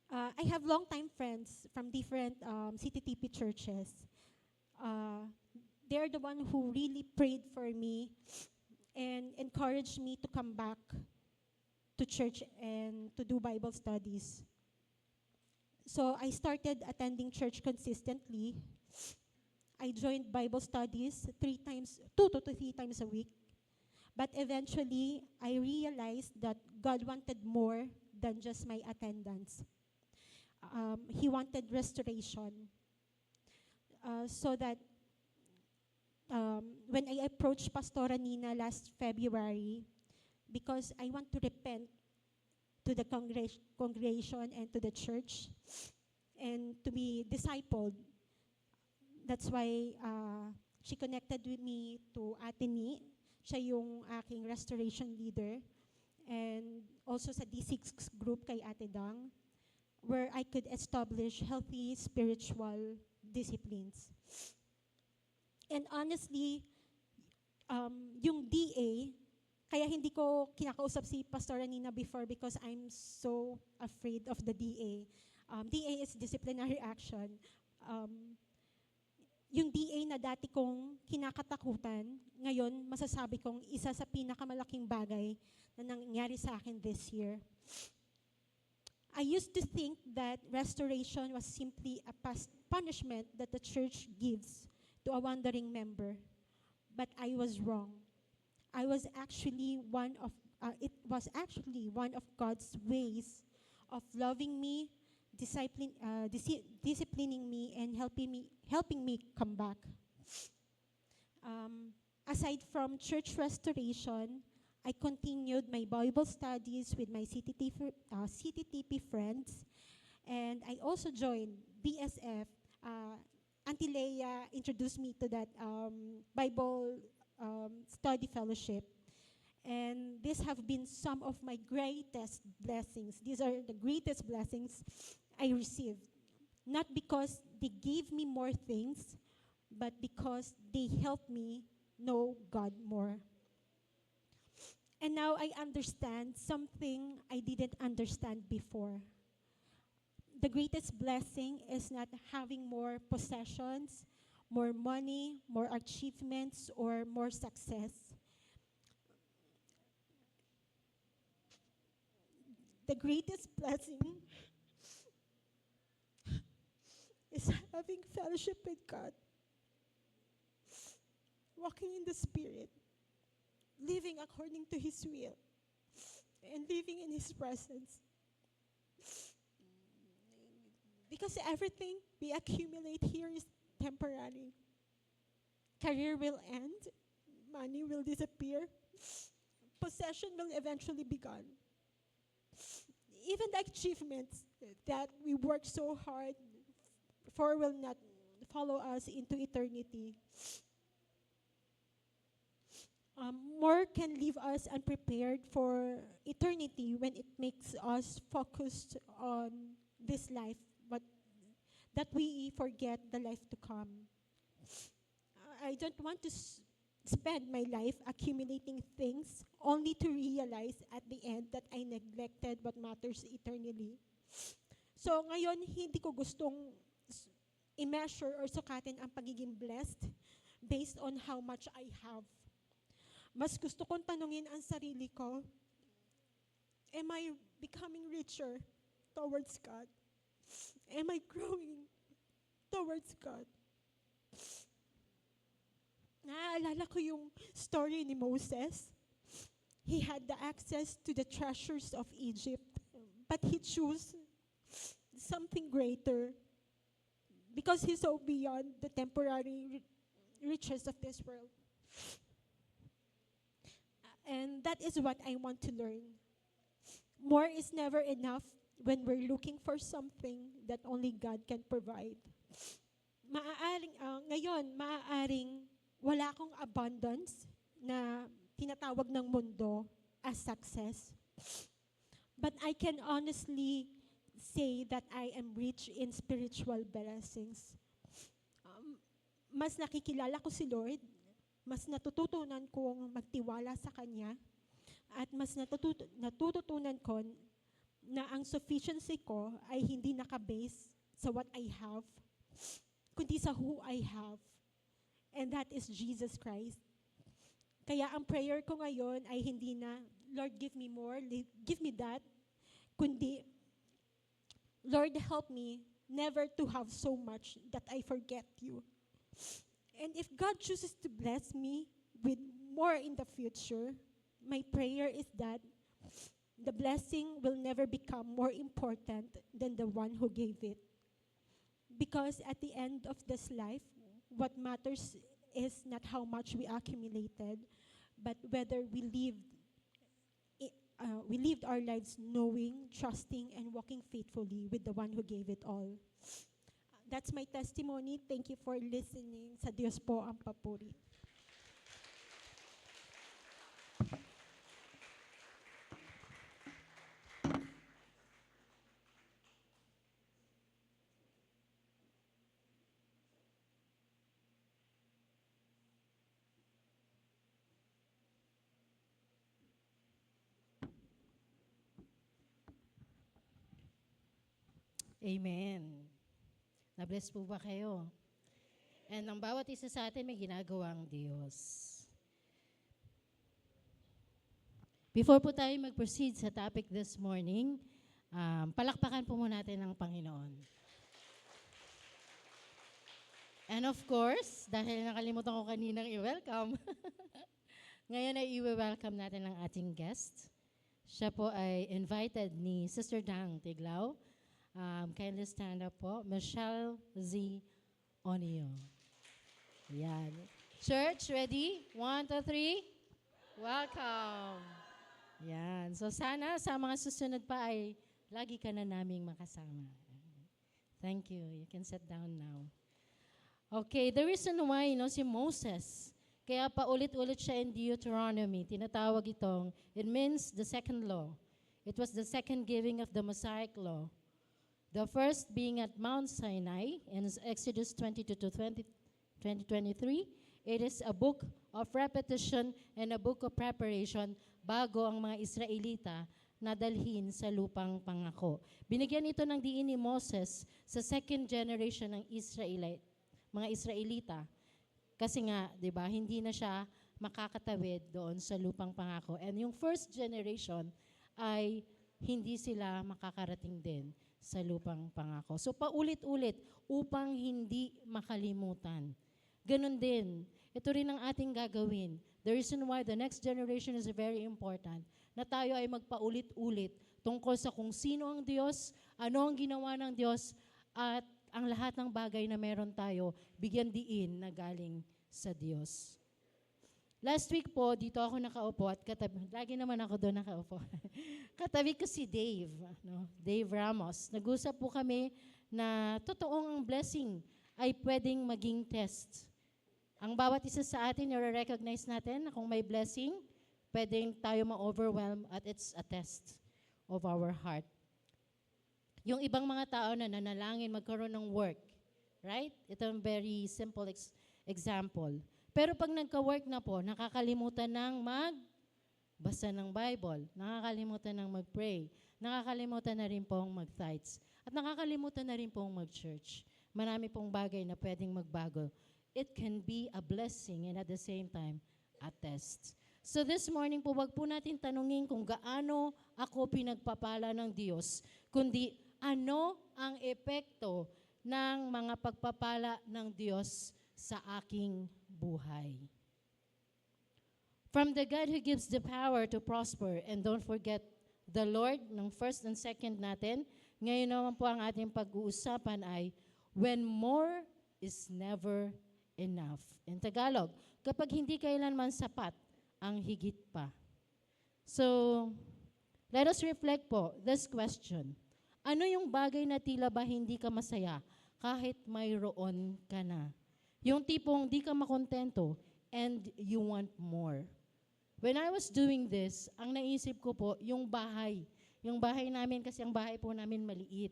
I have long-time friends from different CTTP churches. They're the one who really prayed for me and encouraged me to come back to church and to do Bible studies. So I started attending church consistently. I joined Bible studies 2 to 3 times a week. But eventually, I realized that God wanted more than just my attendance. he wanted restoration. So that when I approached Pastora Nina last February, because I want to repent to the congregation and to the church and to be discipled. That's why she connected with me to Ate Ni. Siya yung aking restoration leader. And also sa D6 group kay Ate Dang, where I could establish healthy spiritual disciplines. And honestly, yung DA, kaya hindi ko kinakausap si Pastora Nina before because I'm so afraid of the DA. DA is disciplinary action. Yung DA na dati kong kinakatakutan, ngayon masasabi kong isa sa pinakamalaking bagay na nangyari sa akin this year. I used to think that restoration was simply a punishment that the church gives to a wandering member. But I was wrong. It was actually one of God's ways of loving me, disciplining me, and helping me come back. Aside from church restoration, I continued my Bible studies with my CTTP friends, and I also joined BSF. Auntie Leia introduced me to that Bible study fellowship. And these have been some of my greatest blessings. These are the greatest blessings I received. Not because they gave me more things, but because they helped me know God more. And now I understand something I didn't understand before. The greatest blessing is not having more possessions, more money, more achievements, or more success. The greatest blessing is having fellowship with God, walking in the Spirit, living according to His will, and living in His presence. Because everything we accumulate here is temporary. Career will end, money will disappear, possession will eventually be gone. Even the achievements that we work so hard for will not follow us into eternity. More can leave us unprepared for eternity when it makes us focused on this life, but that we forget the life to come. I don't want to spend my life accumulating things only to realize at the end that I neglected what matters eternally. So ngayon, hindi ko gustong i-measure or sukatin ang pagiging blessed based on how much I have. Mas gusto kong tanungin ang sarili ko, am I becoming richer towards God? Am I growing towards God? Naaalala ko yung story ni Moses. He had the access to the treasures of Egypt, but he chose something greater because he saw beyond the temporary riches of this world. And that is what I want to learn. More is never enough when we're looking for something that only God can provide. Maaaring wala akong abundance na tinatawag ng mundo as success. But I can honestly say that I am rich in spiritual blessings. Mas nakikilala ko si Lord, mas natututunan kong magtiwala sa Kanya, at mas natututunan ko na ang sufficiency ko ay hindi nakabase sa what I have, kundi sa who I have. And that is Jesus Christ. Kaya ang prayer ko ngayon ay hindi na, Lord, give me more, give me that, kundi, Lord, help me never to have so much that I forget you. And if God chooses to bless me with more in the future, my prayer is that the blessing will never become more important than the one who gave it. Because at the end of this life, what matters is not how much we accumulated, but whether we lived our lives knowing, trusting, and walking faithfully with the one who gave it all. That's my testimony. Thank you for listening. Sa Diyos po ang papuri. Amen. Na-bless po ba kayo? And ang bawat isa sa atin may ginagawang Diyos. Before po tayo mag-proceed sa topic this morning, palakpakan po muna natin ang Panginoon. And of course, dahil nakalimutan ko kaninang i-welcome, ngayon ay i-welcome natin ang ating guest. Siya po ay invited ni Sister Dang Tiglao. Kindly stand up po. Michelle Z. Onio. Yan. Church, ready? 1, 2, 3. Welcome. Yan. So sana sa mga susunod pa ay lagi ka na naming makasama. Thank you. You can sit down now. Okay, the reason why, si Moses, kaya paulit-ulit siya in Deuteronomy, tinatawag itong, it means the second law. It was the second giving of the Mosaic law. The first being at Mount Sinai in Exodus 22 to 23. It is a book of repetition and a book of preparation bago ang mga Israelita nadalhin sa lupang pangako. Binigyan ito ng diin ni Moses sa second generation ng mga Israelita. Kasi nga, 'di ba, hindi na siya makakatawid doon sa lupang pangako. And yung first generation ay hindi sila makakarating din sa lupang pangako. So paulit-ulit upang hindi makalimutan. Ganon din, ito rin ang ating gagawin. The reason why the next generation is very important, na tayo ay magpaulit-ulit tungkol sa kung sino ang Diyos, ano ang ginawa ng Diyos, at ang lahat ng bagay na meron tayo, bigyan diin na galing sa Diyos. Last week po, dito ako nakaupo at lagi naman ako doon nakaupo. Katabi ko si Dave, Dave Ramos. Nag-usap po kami na totoong ang blessing ay pwedeng maging test. Ang bawat isa sa atin, i-recognize natin na kung may blessing, pwedeng tayo ma-overwhelm at it's a test of our heart. Yung ibang mga tao na nanalangin magkaroon ng work, right? Ito ang very simple example. Pero pag nagka-work na po, nakakalimutan ng magbasa ng Bible, nakakalimutan ng mag-pray, nakakalimutan na rin pong mag-tithes, at nakakalimutan na rin pong mag-church. Marami pong bagay na pwedeng magbago. It can be a blessing and at the same time, a test. So this morning po, wag po natin tanungin kung gaano ako pinagpapala ng Diyos, kundi ano ang epekto ng mga pagpapala ng Diyos sa aking buhay. From the God who gives the power to prosper, and don't forget the Lord, ng first and second natin, ngayon naman po ang ating pag-uusapan ay, when more is never enough. In Tagalog, kapag hindi kailanman sapat, ang higit pa. So, let us reflect po this question. Ano yung bagay na tila ba hindi ka masaya kahit mayroon ka na? Yung tipong di ka makontento and you want more. When I was doing this, ang naisip ko po, yung bahay. Yung bahay namin, kasi ang bahay po namin maliit.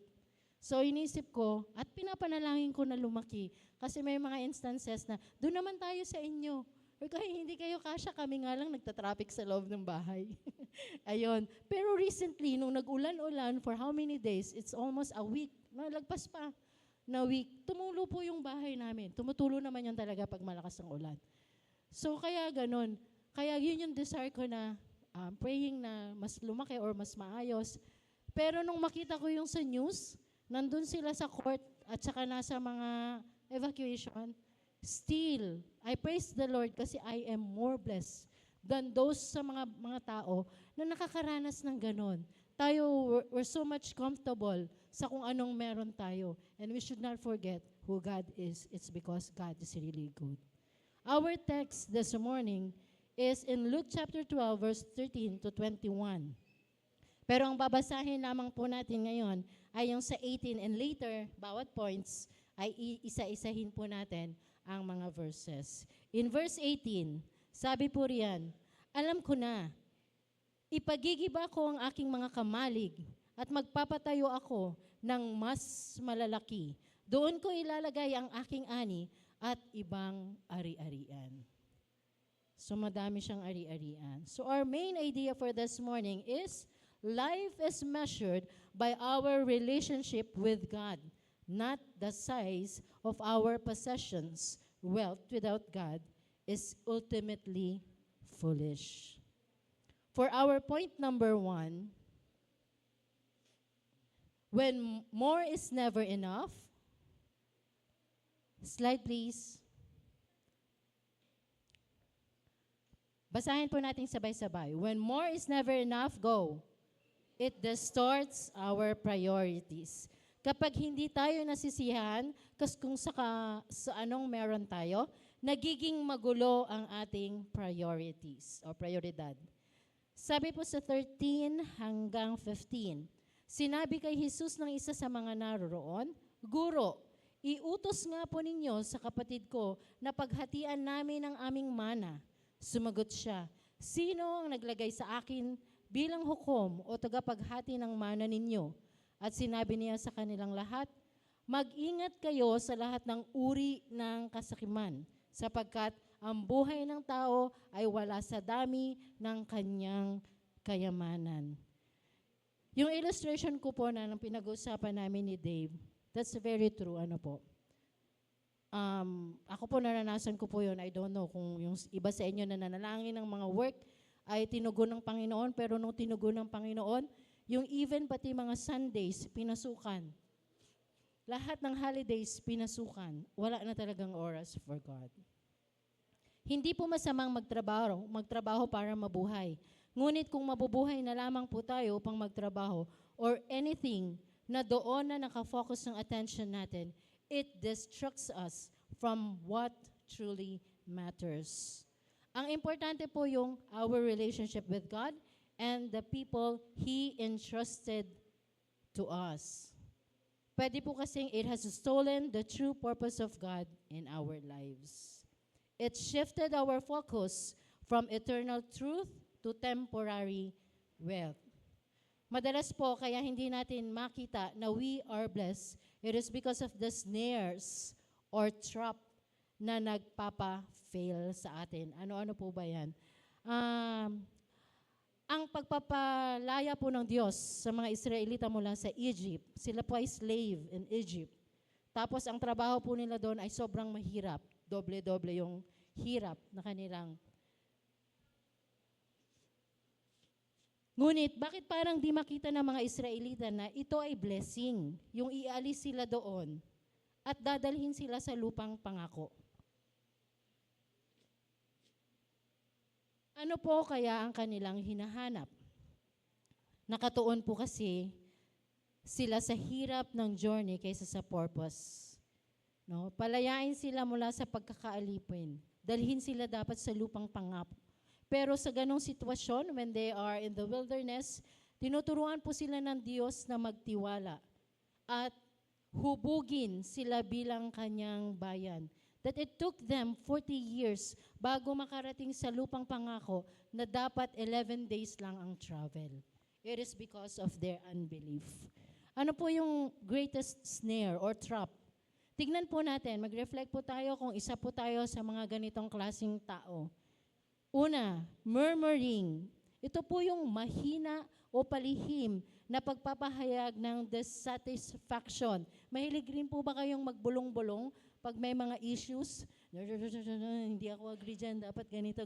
So inisip ko, at pinapanalangin ko na lumaki. Kasi may mga instances na, doon naman tayo sa inyo. Or kahit hindi kayo kasya, kami nga lang nagtatraffic sa loob ng bahay. Ayun. Pero recently, nung nag-ulan-ulan for how many days, it's almost a week, nalagpas pa na week, tumulo po yung bahay namin. Tumutulo naman yun talaga pag malakas ang ulan. So kaya ganun. Kaya yun yung desire ko na praying na mas lumaki or mas maayos. Pero nung makita ko yung sa news, nandun sila sa court at saka nasa mga evacuation, still, I praise the Lord kasi I am more blessed than those sa mga tao na nakakaranas ng ganon. Tayo, we're so much comfortable sa kung anong meron tayo. And we should not forget who God is. It's because God is really good. Our text this morning is in Luke chapter 12, verse 13 to 21. Pero ang babasahin lamang po natin ngayon ay yung sa 18 and later, bawat points ay isa-isahin po natin ang mga verses. In verse 18, sabi po riyan, alam ko na, ipagigiba ko ang aking mga kamalig at magpapatayo ako ng mas malalaki. Doon ko ilalagay ang aking ani at ibang ari-arian. So madami siyang ari-arian. So our main idea for this morning is life is measured by our relationship with God, not the size of our possessions. Wealth without God is ultimately foolish. For our point number 1, when more is never enough, slide please. Basahin po natin sabay-sabay. When more is never enough, go. It distorts our priorities. Kapag hindi tayo nasisiyahan, kung sa anong meron tayo, nagiging magulo ang ating priorities o prioridad. Sabi po sa 13 hanggang 15, sinabi kay Jesus ng isa sa mga naroroon, Guro, iutos nga po ninyo sa kapatid ko na paghatian namin ang aming mana. Sumagot siya, sino ang naglagay sa akin bilang hukom o tagapaghati ng mana ninyo? At sinabi niya sa kanilang lahat, mag-ingat kayo sa lahat ng uri ng kasakiman, sapagkat ang buhay ng tao ay wala sa dami ng kanyang kayamanan. Yung illustration ko po na nang pinag-usapan namin ni Dave, that's very true, ano po. Ako po naranasan ko po yun. I don't know kung yung iba sa inyo na nanalangin ng mga work ay tinugon ng Panginoon, pero nung tinugon ng Panginoon, yung even pati mga Sundays, pinasukan. Lahat ng holidays, pinasukan. Wala na talagang oras for God. Hindi po masamang magtrabaho para mabuhay. Ngunit kung mabubuhay na lamang po tayo upang magtrabaho or anything na doon na nakafocus ng attention natin, it distracts us from what truly matters. Ang importante po yung our relationship with God and the people He entrusted to us. Pwede po kasing it has stolen the true purpose of God in our lives. It shifted our focus from eternal truth to temporary wealth. Madalas po, kaya hindi natin makita na we are blessed. It is because of the snares or trap na nagpapa-fail sa atin. Ano-ano po ba yan? Ang pagpapalaya po ng Diyos sa mga Israelita mula sa Egypt, sila po ay slave in Egypt. Tapos ang trabaho po nila doon ay sobrang mahirap. Doble-doble yung hirap na kanilang. Ngunit, bakit parang di makita ng mga Israelita na ito ay blessing, yung ialis sila doon at dadalhin sila sa lupang pangako? Ano po kaya ang kanilang hinahanap? Nakatuon po kasi sila sa hirap ng journey kaysa sa purpose. No? Palayain sila mula sa pagkakaalipin. Dalhin sila dapat sa lupang pangako. Pero sa ganong sitwasyon, when they are in the wilderness, tinuturuan po sila ng Diyos na magtiwala at hubugin sila bilang kanyang bayan. That it took them 40 years bago makarating sa lupang pangako na dapat 11 days lang ang travel. It is because of their unbelief. Ano po yung greatest snare or trap? Tignan po natin, mag-reflect po tayo kung isa po tayo sa mga ganitong klaseng tao. Una, murmuring. Ito po yung mahina o palihim na pagpapahayag ng dissatisfaction. Mahilig rin po ba kayong magbulong-bulong pag may mga issues? Hindi ako agree dyan, dapat ganito,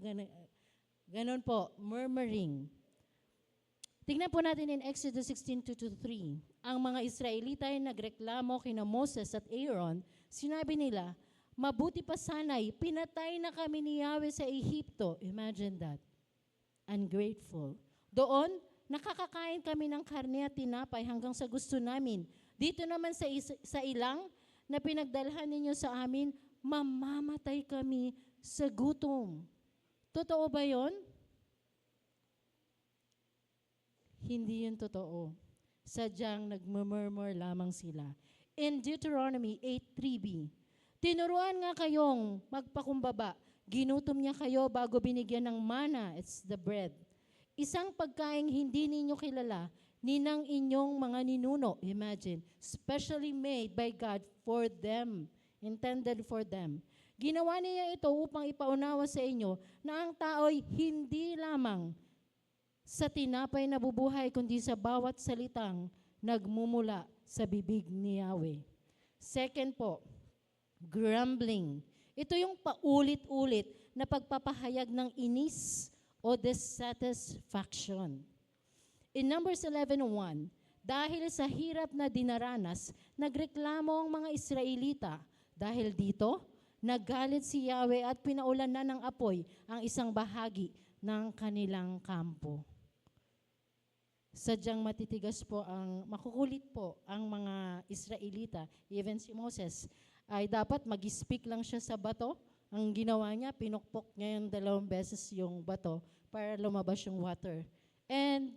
ganon po, murmuring. Tingnan po natin in Exodus 16:2-3. Ang mga Israelita ay nagreklamo kina Moses at Aaron. Sinabi nila, mabuti pa sana'y pinatay na kami ni Yahweh sa Ehipto. Imagine that. ungrateful. Doon, nakakakain kami ng karne at tinapay hanggang sa gusto namin. Dito naman sa ilang na pinagdalhan ninyo sa amin, mamamatay kami sa gutom. Totoo ba yon? Hindi yun totoo. Sadyang nagmumurmur lamang sila. In Deuteronomy 8:3b, tinuruan nga kayong magpakumbaba. Ginutom niya kayo bago binigyan ng mana, it's the bread. Isang pagkaing hindi ninyo kilala, ninang inyong mga ninuno, imagine, specially made by God for them, intended for them. Ginawa niya ito upang ipaunawa sa inyo na ang tao'y hindi lamang sa tinapay na bubuhay, kundi sa bawat salitang nagmumula sa bibig ni Yahweh. Second po, grumbling. Ito yung paulit-ulit na pagpapahayag ng inis o dissatisfaction. In Numbers 11:1, dahil sa hirap na dinaranas, nagreklamo ang mga Israelita. Dahil dito, nagalit si Yahweh at pinaulan na ng apoy ang isang bahagi ng kanilang kampo. Sadyang matitigas po makukulit po ang mga Israelita. Even si Moses ay dapat mag-speak lang siya sa bato. Ang ginawa niya, pinukpok niya yung 2 beses yung bato para lumabas yung water. And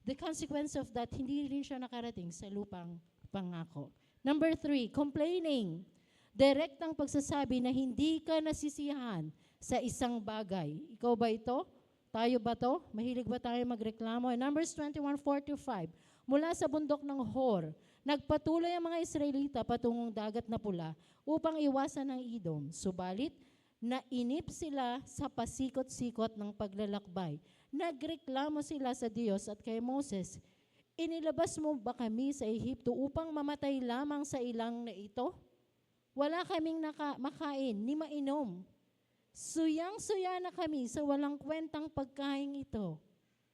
the consequence of that, hindi rin siya nakarating sa lupang pangako. Number 3, complaining. Direktang pagsasabi na hindi ka nasisiyahan sa isang bagay. Ikaw ba ito? Tayo ba to? Mahilig ba tayo magreklamo? In Numbers 21:4-5, mula sa bundok ng Hor, nagpatuloy ang mga Israelita patungong dagat na pula upang iwasan ang Edom. Subalit, nainip sila sa pasikot-sikot ng paglalakbay. Nagreklamo sila sa Diyos at kay Moses, inilabas mo ba kami sa Ehipto upang mamatay lamang sa ilang na ito? Wala kaming makain ni mainom. Suyang-suya na kami sa walang kwentang pagkain ito.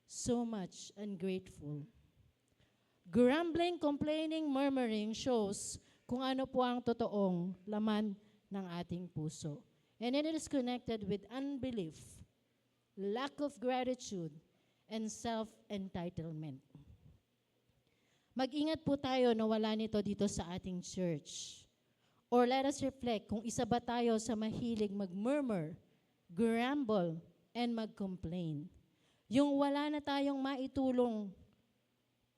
So much ungrateful. Grumbling, complaining, murmuring shows kung ano po ang totoong laman ng ating puso. And it is connected with unbelief, lack of gratitude, and self-entitlement. Mag-ingat po tayo na wala nito dito sa ating church. Or let us reflect kung isa ba tayo sa mahilig mag-murmur, grumble, and mag-complain. Yung wala na tayong maitulong,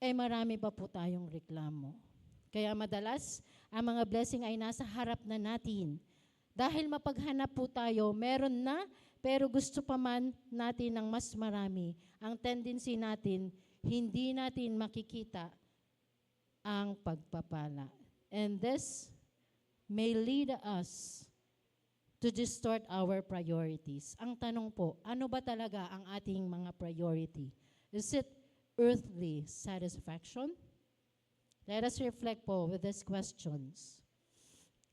marami pa po tayong reklamo. Kaya madalas, ang mga blessing ay nasa harap na natin. Dahil mapaghanap po tayo, meron na, pero gusto pa man natin ng mas marami. Ang tendency natin, hindi natin makikita ang pagpapala. And this may lead us to distort our priorities. Ang tanong po, ano ba talaga ang ating mga priority? Is it earthly satisfaction? Let us reflect po with these questions.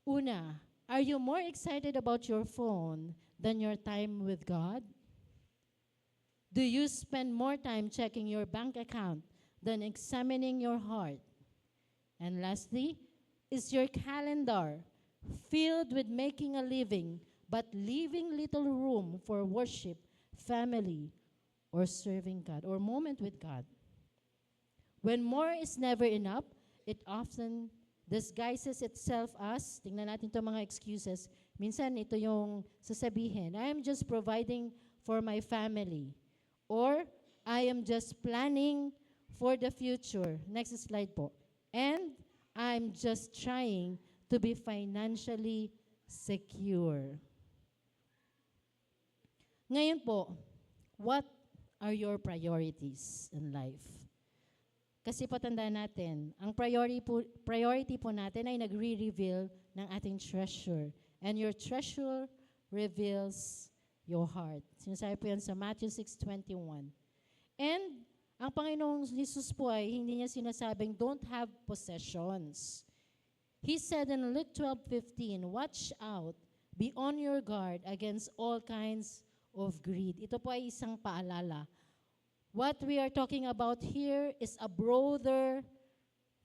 Una, are you more excited about your phone than your time with God? Do you spend more time checking your bank account than examining your heart? And lastly, is your calendar filled with making a living but leaving little room for worship, family, or serving God, or moment with God? When more is never enough, it often disguises itself as, tingnan natin itong mga excuses, minsan ito yung sasabihin, I am just providing for my family, or I am just planning for the future. Next slide po. And I'm just trying to be financially secure. Ngayon po, what are your priorities in life? Kasi patandaan natin, ang priority po natin ay nagre-reveal ng ating treasure. And your treasure reveals your heart. Sinasabi po yan sa Matthew 6:21. And ang Panginoong Jesus po ay hindi niya sinasabing, don't have possessions. He said in Luke 12:15, watch out, be on your guard against all kinds of greed. Ito po ay isang paalala. What we are talking about here is a broader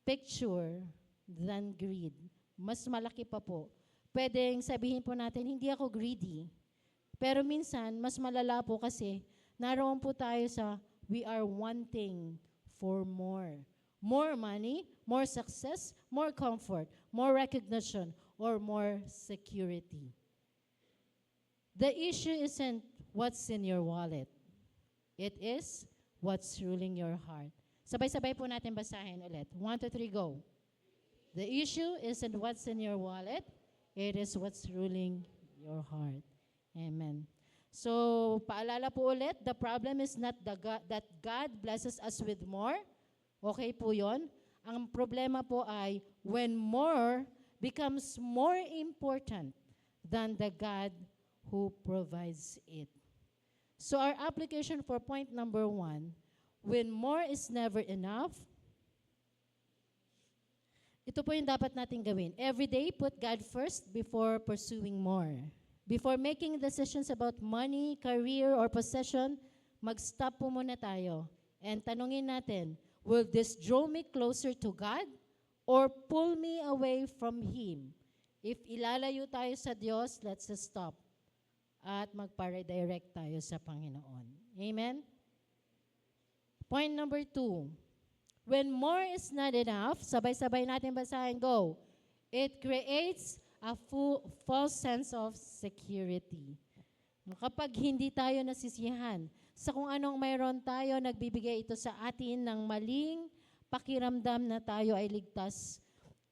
picture than greed. Mas malaki pa po. Pwedeng sabihin po natin, hindi ako greedy. Pero minsan, mas malala po kasi Naroon po tayo sa we are wanting for more. More money, more success, more comfort, more recognition, or more security. The issue isn't what's in your wallet. It is what's ruling your heart. Sabay-sabay po natin basahin ulit. 1, 2, 3, go. The issue isn't what's in your wallet. It is what's ruling your heart. Amen. So, paalala po ulit, the problem is not that God blesses us with more. Okay po yon. Ang problema po ay when more becomes more important than the God who provides it. So our application for point number 1, when more is never enough, ito po yung dapat natin gawin. Every day, put God first before pursuing more. Before making decisions about money, career, or possession, mag-stop po muna tayo. And tanungin natin, will this draw me closer to God or pull me away from Him? If ilalayo tayo sa Diyos, let's stop. At magpa-redirect tayo sa Panginoon. Amen? Point number 2. When more is not enough, sabay-sabay natin basahin, go. It creates a false sense of security. Kapag hindi tayo nasisiyahan sa kung anong mayroon tayo, nagbibigay ito sa atin ng maling pakiramdam na tayo ay ligtas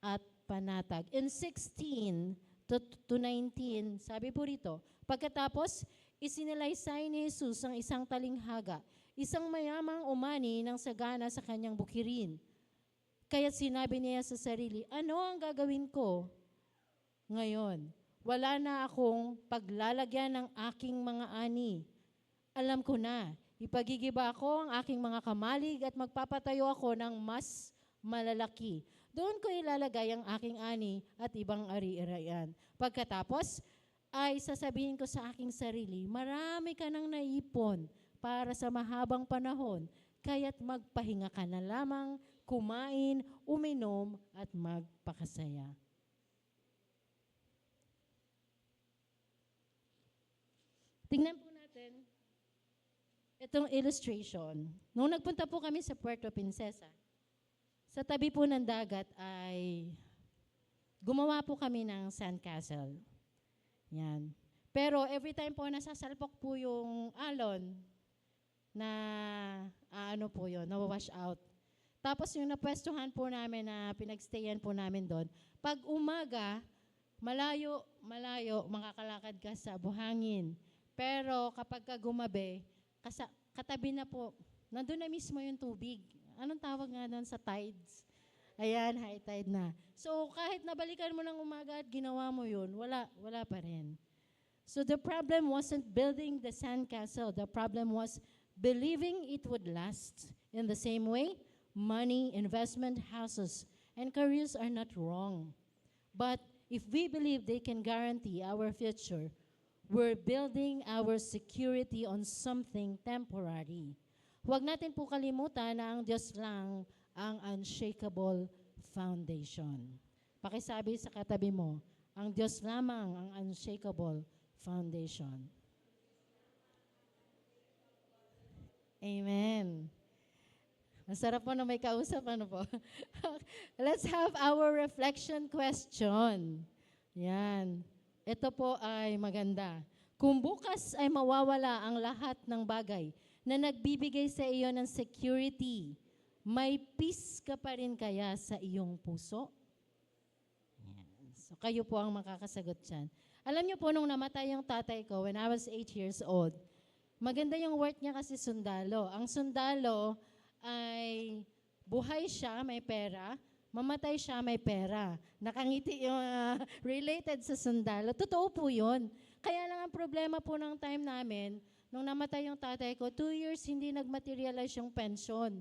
at panatag. In 16 to 19, sabi po rito, pagkatapos, isinalaysay ni Jesus ang isang talinghaga, isang mayamang umani ng sagana sa kanyang bukirin. Kaya't sinabi niya sa sarili, ano ang gagawin ko ngayon? Wala na akong paglalagyan ng aking mga ani. Alam ko na, ipagigiba ako ang aking mga kamalig at magpapatayo ako ng mas malalaki. Doon ko ilalagay ang aking ani at ibang ari-arian. Pagkatapos, ay sasabihin ko sa aking sarili, marami ka nang naipon para sa mahabang panahon, kaya't magpahinga ka na lamang, kumain, uminom, at magpakasaya. Tingnan po natin itong illustration. Nung nagpunta po kami sa Puerto Princesa, sa tabi po ng dagat ay gumawa po kami ng sandcastle. Yan. Pero every time po nasasalpok po yung alon na nawawash out. Tapos yung napwestuhan po namin na pinagstayan po namin doon, pag umaga, malayo, makakalakad ka sa buhangin. Pero kapag ka gumabi, katabi na po, nandun na mismo yung tubig. Anong tawag nga doon sa tides? Ayan, high tide na. So kahit nabalikan mo ng umaga at ginawa mo yun, wala pa rin. So the problem wasn't building the sandcastle. The problem was believing it would last. In the same way, money, investment, houses, and careers are not wrong. But if we believe they can guarantee our future, we're building our security on something temporary. Huwag natin po kalimutan na ang Diyos lang ang unshakable foundation. Pakisabi sa katabi mo, ang Diyos lamang ang unshakable foundation. Amen. Masarap po na may kausap, ano po? Let's have our reflection question. Yan. Ito po ay maganda. Kung bukas ay mawawala ang lahat ng bagay na nagbibigay sa iyo ng security, may peace ka pa rin kaya sa iyong puso? Yan. So kayo po ang makakasagot dyan. Alam niyo po, nung namatay yung tatay ko when I was 8 years old, maganda yung work niya kasi sundalo. Ang sundalo ay buhay siya, may pera, mamatay siya, may pera. Nakangiti yung related sa sundalo. Totoo po yun. Kaya lang ang problema po ng time namin, nung namatay yung tatay ko, 2 years hindi nag-materialize yung pension.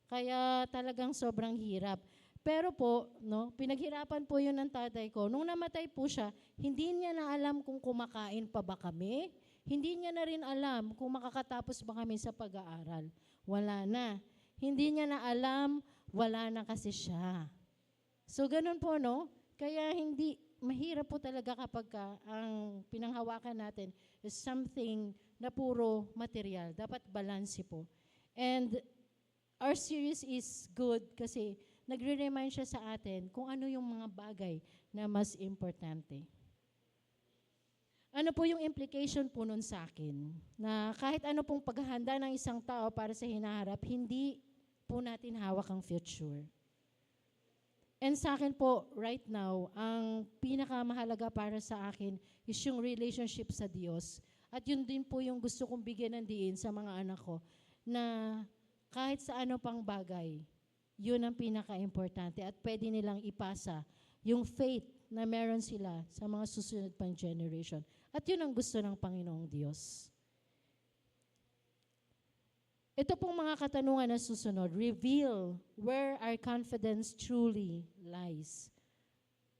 Kaya talagang sobrang hirap. Pero po, pinaghirapan po yun ng tatay ko. Nung namatay po siya, hindi niya na alam kung kumakain pa ba kami. Hindi niya na rin alam kung makakatapos ba kami sa pag-aaral. Wala na. Hindi niya na alam, wala na kasi siya. So ganun po, no? Kaya hindi mahirap po talaga kapag ang pinanghawakan natin is something na puro material. Dapat balanse po. And our series is good kasi nagre-remind siya sa atin kung ano yung mga bagay na mas importante. Ano po yung implication po nun sa akin? Na kahit ano pong paghahanda ng isang tao para sa hinaharap, hindi po natin hawak ang future. And sa akin po, right now, ang pinakamahalaga para sa akin is yung relationship sa Diyos. At yun din po yung gusto kong bigyan ng diin sa mga anak ko, na kahit sa ano pang bagay, yun ang pinaka-importante at pwede nilang ipasa yung faith na meron sila sa mga susunod pang generation. At yun ang gusto ng Panginoong Diyos. Ito pong mga katanungan na susunod, reveal where our confidence truly lies.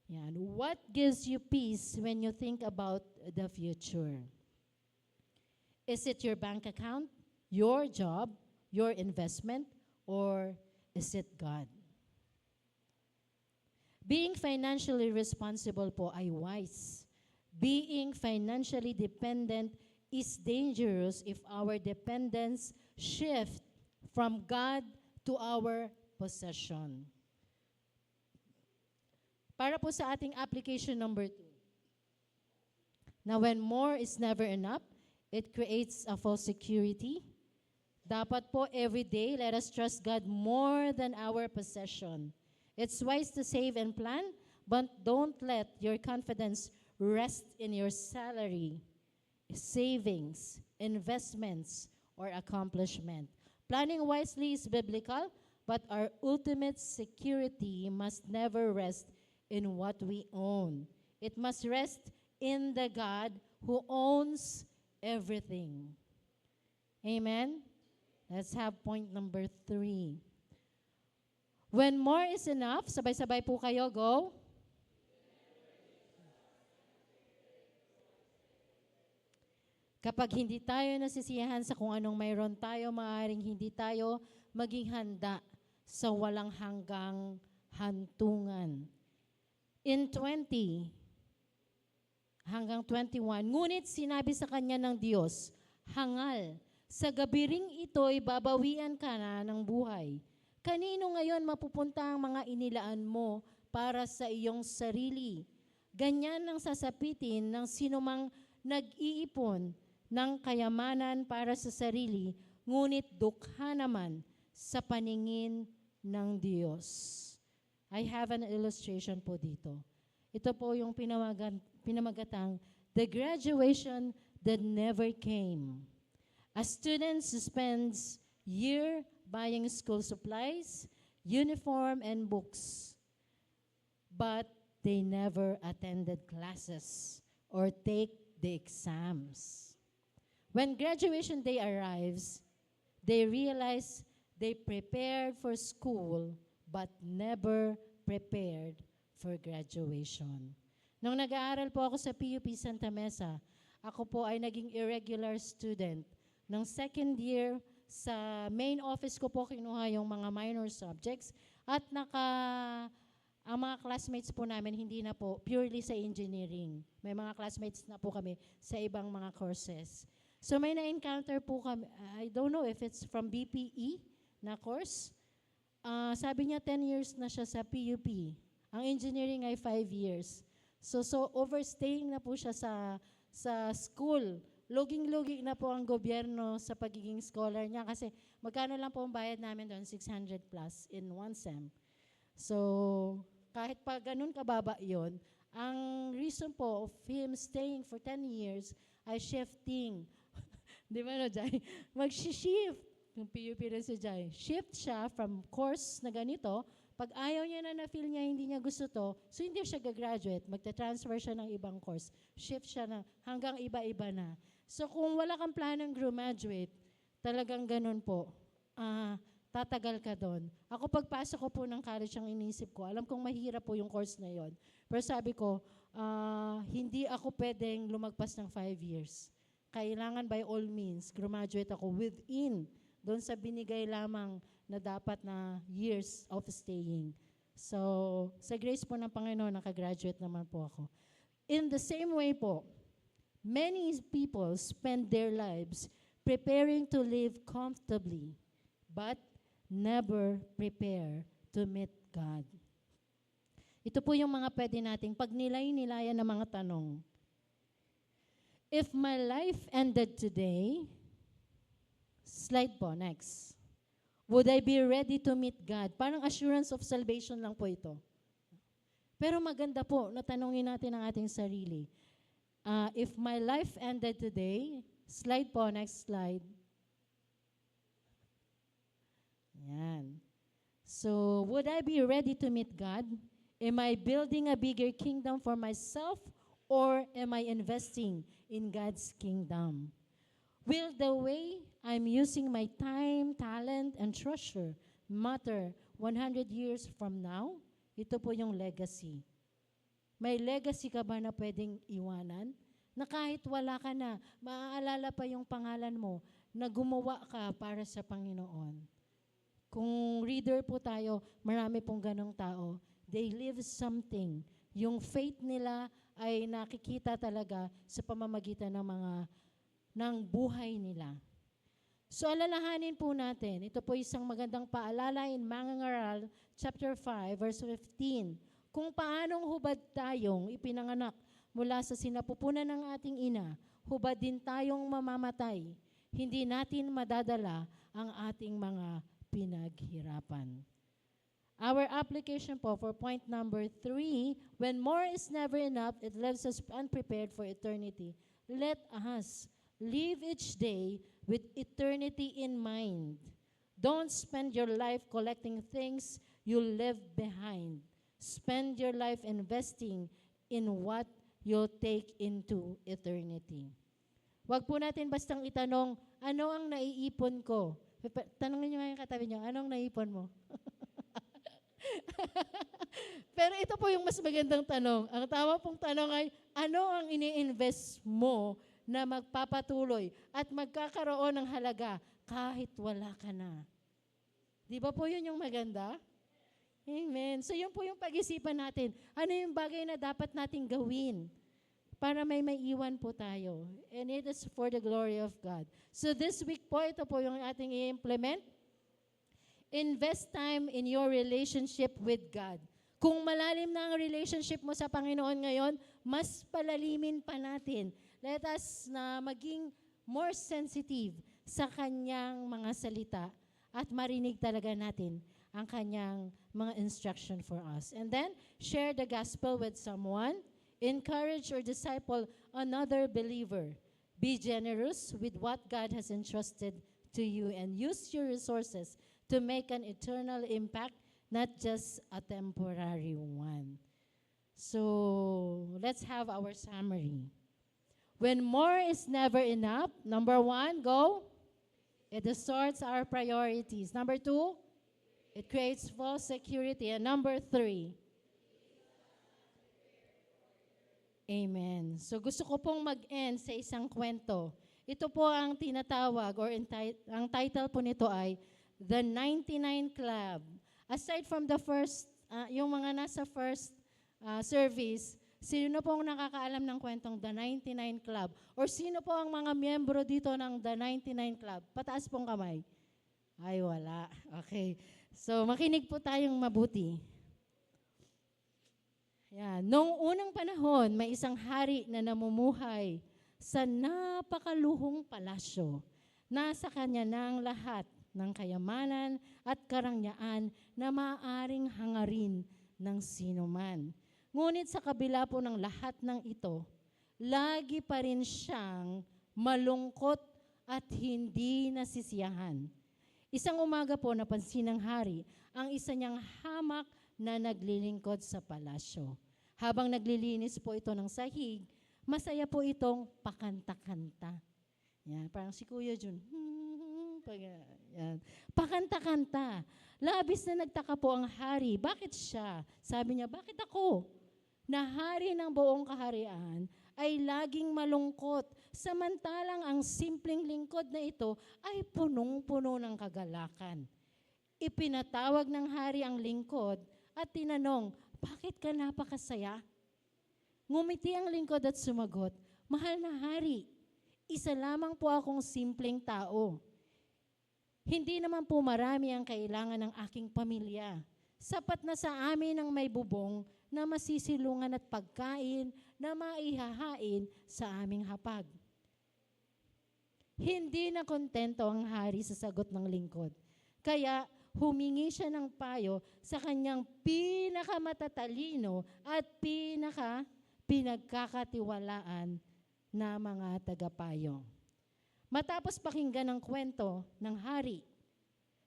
Yan. What gives you peace when you think about the future? Is it your bank account, your job, your investment, or is it God? Being financially responsible po ay wise. Being financially dependent is dangerous if our dependence shift from God to our possession. Para po sa ating application number 2. Now, when more is never enough, it creates a false security. Dapat po every day, let us trust God more than our possession. It's wise to save and plan, but don't let your confidence rest in your salary, savings, investments, or accomplishment. Planning wisely is biblical, but our ultimate security must never rest in what we own. It must rest in the God who owns everything. Amen? Let's have point number 3. When more is enough, sabay-sabay po kayo, go. Kapag hindi tayo nasisiyahan sa kung anong mayroon tayo, maaaring hindi tayo maging handa sa walang hanggang hantungan. In 20 hanggang 21, ngunit sinabi sa kanya ng Diyos, hangal, sa gabi ring ito'y babawian ka na ng buhay. Kanino ngayon mapupunta ang mga inilaan mo para sa iyong sarili? Ganyan ang sasapitin ng sinumang nag-iipon ng kayamanan para sa sarili, ngunit dukha naman sa paningin ng Diyos. I have an illustration po dito. Ito po yung pinamagatang, the graduation that never came. A student spends year buying school supplies, uniform, and books, but they never attended classes or take the exams. When graduation day arrives, they realize they prepared for school but never prepared for graduation. Nung nag-aaral po ako sa PUP Santa Mesa, ako po ay naging irregular student. Nung second year, sa main office ko po kinuha yung mga minor subjects at ang mga classmates po namin hindi na po purely sa engineering. May mga classmates na po kami sa ibang mga courses. So may na-encounter po kami, I don't know if it's from BPE na course. Sabi niya 10 years na siya sa PUP. Ang engineering ay 5 years. So overstaying na po siya sa school. Luging-luging na po ang gobyerno sa pagiging scholar niya kasi magkano lang po ang bayad namin doon, 600 plus in one sem. So kahit pa ganun kababa yon, ang reason po of him staying for 10 years ay shifting. Di ba no, Jai? Mag-shift. Yung PUP rin si Jai. Shift siya from course na ganito. Pag ayaw niya na-feel niya, hindi niya gusto to, so hindi siya gagraduate. Magta-transfer siya ng ibang course. Shift siya na hanggang iba-iba na. So kung wala kang planong graduate, talagang ganun po. Tatagal ka doon. Ako pagpasok ko po ng college, ang inisip ko, alam kong mahirap po yung course na yon. Pero sabi ko, hindi ako pwedeng lumagpas ng 5 years. Kailangan by all means, graduate ako within doon sa binigay lamang na dapat na years of staying. So, sa grace po ng Panginoon, nakagraduate naman po ako. In the same way po, many people spend their lives preparing to live comfortably, but never prepare to meet God. Ito po yung mga pwede nating pagnilay-nilayan ng mga tanong. If my life ended today, slide po, next. Would I be ready to meet God? Parang assurance of salvation lang po ito. Pero maganda po na tanungin natin ang ating sarili. If my life ended today, slide po, next slide. Yan. So, would I be ready to meet God? Am I building a bigger kingdom for myself or am I investing in God's kingdom? Will the way I'm using my time, talent, and treasure matter 100 years from now? Ito po yung legacy. May legacy ka ba na pwedeng iwanan? Na kahit wala ka na, maaalala pa yung pangalan mo na gumawa ka para sa Panginoon. Kung reader po tayo, marami pong ganong tao. They live something. Yung faith nila ay nakikita talaga sa pamamagitan ng buhay nila. So alalahanin po natin, ito po isang magandang paalala in Mga Ngaral, chapter 5, verse 15. Kung paanong hubad tayong ipinanganak mula sa sinapupunan ng ating ina, hubad din tayong mamamatay. Hindi natin madadala ang ating mga pinaghirapan. Our application po for point number 3, when more is never enough, it leaves us unprepared for eternity. Let us live each day with eternity in mind. Don't spend your life collecting things you'll leave behind. Spend your life investing in what you'll take into eternity. Huwag po natin bastang itanong, ano ang naiipon ko? Tanongin nyo nga yung katabi nyo, anong naipon mo? Pero ito po yung mas magandang tanong. Ang tama pong tanong ay, ano ang ini-invest mo na magpapatuloy at magkakaroon ng halaga kahit wala ka na? Di ba po yun yung maganda? Amen. So yun po yung pag-isipan natin. Ano yung bagay na dapat nating gawin para may maiwan po tayo? And it is for the glory of God. So this week po, ito po yung ating i-implement. Invest time in your relationship with God. Kung malalim na ang relationship mo sa Panginoon ngayon, mas palalimin pa natin. Let us na maging more sensitive sa Kanyang mga salita at marinig talaga natin ang Kanyang mga instruction for us. And then, share the gospel with someone. Encourage or disciple another believer. Be generous with what God has entrusted to you and use your resources to make an eternal impact, not just a temporary one. So, let's have our summary. When more is never enough, number 1, go. It distorts our priorities. Number 2, it creates false security. And number 3, amen. So gusto ko pong mag-end sa isang kwento. Ito po ang tinatawag or ang title po nito ay The 99 Club. Aside from the first, yung mga nasa first service, sino po ang nakakaalam ng kwentong The 99 Club? Or sino po ang mga miyembro dito ng The 99 Club? Pataas pong kamay. Ay, wala. Okay. So, makinig po tayong mabuti. Yan. Noong unang panahon, may isang hari na namumuhay sa napakaluhong palasyo. Nasa kanya ng lahat ng kayamanan at karangyaan na maaaring hangarin ng sinuman. Ngunit sa kabila po ng lahat ng ito, lagi pa rin siyang malungkot at hindi nasisiyahan. Isang umaga po napansin ng hari ang isa niyang hamak na naglilingkod sa palasyo. Habang naglilinis po ito ng sahig, masaya po itong pakanta-kanta. Yan, parang si Kuya Jun. Yan. Pakanta-kanta. Labis na nagtaka po ang hari. Bakit siya? Sabi niya, bakit ako? Na hari ng buong kaharian ay laging malungkot. Samantalang ang simpleng lingkod na ito ay punong-puno ng kagalakan. Ipinatawag ng hari ang lingkod at tinanong, bakit ka napakasaya? Ngumiti ang lingkod at sumagot, mahal na hari, isa lamang po akong simpleng tao. Hindi naman po marami ang kailangan ng aking pamilya. Sapat na sa amin ang may bubong na masisilungan at pagkain na maihahain sa aming hapag. Hindi na kontento ang hari sa sagot ng lingkod. Kaya humingi siya ng payo sa kanyang pinakamatatalino at pinagkakatiwalaan na mga tagapayo. Matapos pakinggan ang kwento ng hari,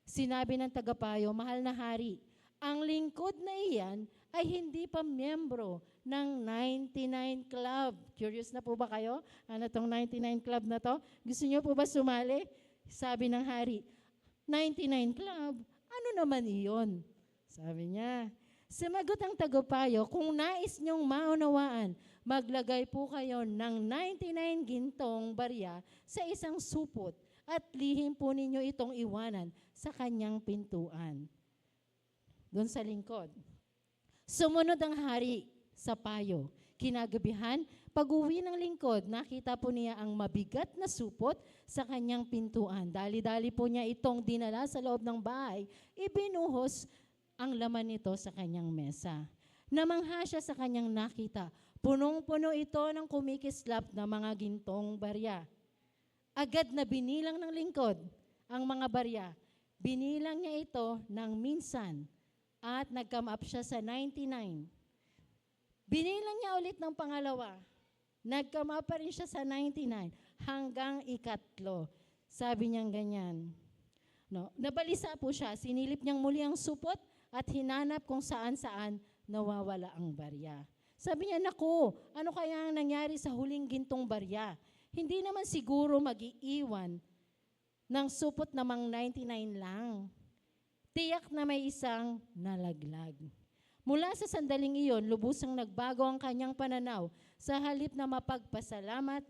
sinabi ng tagapayo, mahal na hari, ang lingkod na iyan ay hindi pa miyembro ng 99 Club. Curious na po ba kayo? Ano tong 99 Club na to? Gusto niyo po ba sumali? Sabi ng hari, 99 Club? Ano naman iyon? Sabi niya. Sumagot ang tagapayo, kung nais niyong maunawaan, maglagay po kayo ng 99 gintong barya sa isang supot at lihim po ninyo itong iwanan sa kanyang pintuan. Doon sa lingkod. Sumunod ang hari sa payo. Kinagabihan, pag-uwi ng lingkod, nakita po niya ang mabigat na supot sa kanyang pintuan. Dali-dali po niya itong dinala sa loob ng bahay, ibinuhos ang laman nito sa kanyang mesa. Namangha siya sa kanyang nakita. Punong-puno ito ng kumikislap na mga gintong barya. Agad na binilang ng lingkod ang mga barya. Binilang niya ito ng minsan at nag-come up siya sa 99. Binilang niya ulit ng pangalawa. Nag-come up pa rin siya sa 99 hanggang ikatlo. Sabi niya ganyan. No, nabalisa po siya. Sinilip niyang muli ang supot at hinanap kung saan-saan nawawala ang barya. Sabi niya, naku, ano kaya ang nangyari sa huling gintong barya? Hindi naman siguro mag-iiwan ng supot namang 99 lang. Tiyak na may isang nalaglag. Mula sa sandaling iyon, lubusang nagbago ang kanyang pananaw sa halip na mapagpasalamat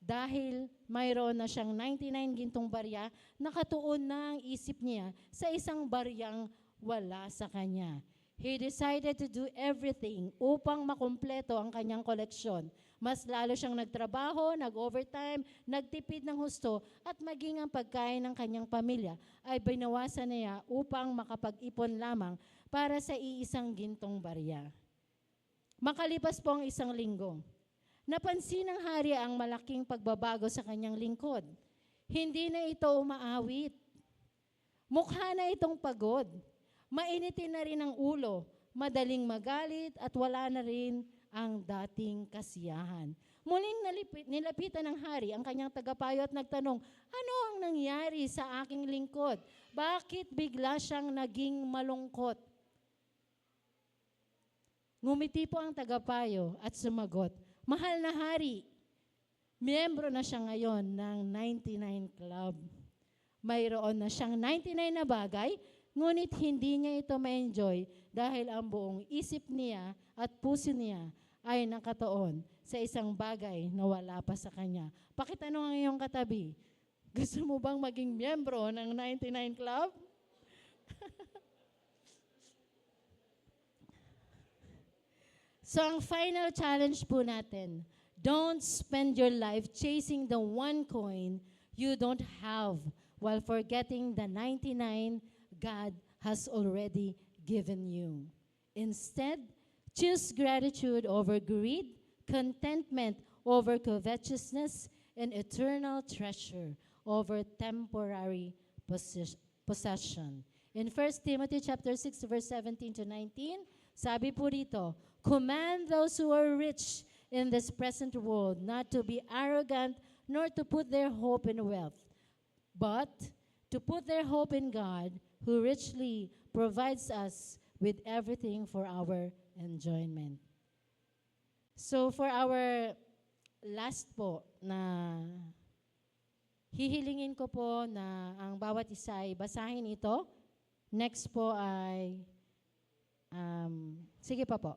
dahil mayroon na siyang 99 gintong barya, nakatuon na ang isip niya sa isang baryang wala sa kanya. He decided to do everything upang makumpleto ang kanyang koleksyon. Mas lalo siyang nagtrabaho, nag-overtime, nagtipid ng husto at maging ang pagkain ng kanyang pamilya ay binawasan niya upang makapag-ipon lamang para sa iisang gintong barya. Makalipas po ang isang linggo, napansin ng hari ang malaking pagbabago sa kanyang lingkod. Hindi na ito umaawit. Mukha na itong pagod. Mainitin na rin ang ulo, madaling magalit at wala na rin ang dating kasiyahan. Muling nilapitan ng hari ang kanyang tagapayo at nagtanong, ano ang nangyari sa aking lingkod? Bakit bigla siyang naging malungkot? Ngumiti po ang tagapayo at sumagot, mahal na hari, miyembro na siya ngayon ng 99 Club. Mayroon na siyang 99 na bagay, ngunit hindi niya ito ma-enjoy dahil ang buong isip niya at puso niya ay nakatuon sa isang bagay na wala pa sa kanya. Pakitanong ang iyong katabi, gusto mo bang maging miyembro ng 99 Club? So ang final challenge po natin, don't spend your life chasing the one coin you don't have while forgetting the 99 God has already given you. Instead, choose gratitude over greed, contentment over covetousness, and eternal treasure over temporary possession. In 1 Timothy chapter 6 verse 17 to 19, sabi po dito, command those who are rich in this present world not to be arrogant nor to put their hope in wealth, but to put their hope in God, who richly provides us with everything for our enjoyment. So for our last po na hihilingin ko po na ang bawat isa ay basahin ito. Next po ay, sige pa po.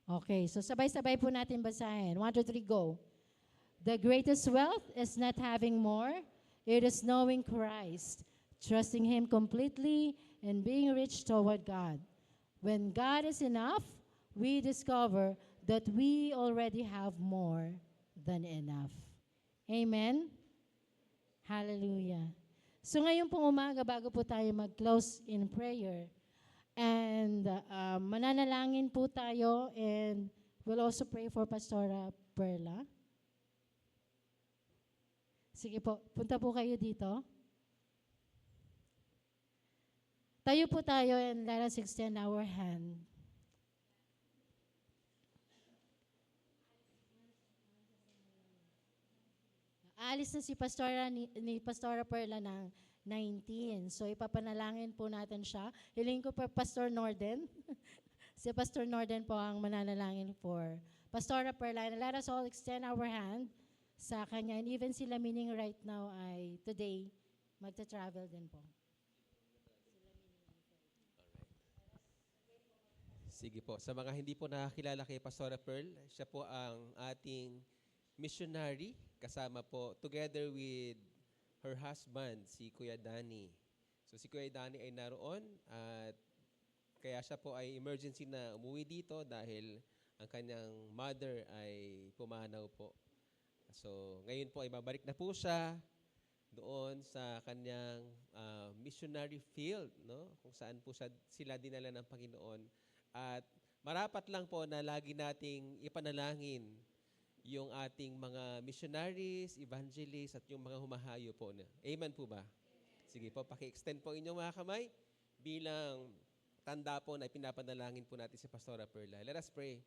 Okay, so sabay-sabay po natin basahin. 1, 2, 3, go. The greatest wealth is not having more. It is knowing Christ, trusting Him completely, and being rich toward God. When God is enough, we discover that we already have more than enough. Amen? Hallelujah. So ngayon pong umaga, bago po tayo mag-close in prayer, and mananalangin po tayo, and we'll also pray for Pastora Perla. Sige po, punta po kayo dito. Tayo po tayo and let us extend our hand. Aalis na si Pastora Perla ng 19. So ipapanalangin po natin siya. Hiling ko pa Pastor Norden. Si Pastor Norden po ang mananalangin for Pastora Perla. And let us all extend our hand sa kanya. And even sila meaning right now ay today magta-travel din po. Sige po. Sa mga hindi po nakakilala kay Pastora Pearl, siya po ang ating missionary, kasama po, together with her husband, si Kuya Danny. So si Kuya Danny ay naroon at kaya siya po ay emergency na umuwi dito dahil ang kanyang mother ay pumanaw po. So ngayon po ay babalik na po siya doon sa kanyang missionary field, no? Kung saan po sila dinala ng Panginoon. At marapat lang po na lagi nating ipanalangin yung ating mga missionaries, evangelists, at yung mga humahayo po. Amen po ba? Sige po, paki-extend po inyong mga kamay bilang tanda po na pinapanalangin po natin si Pastora Perla. Let us pray.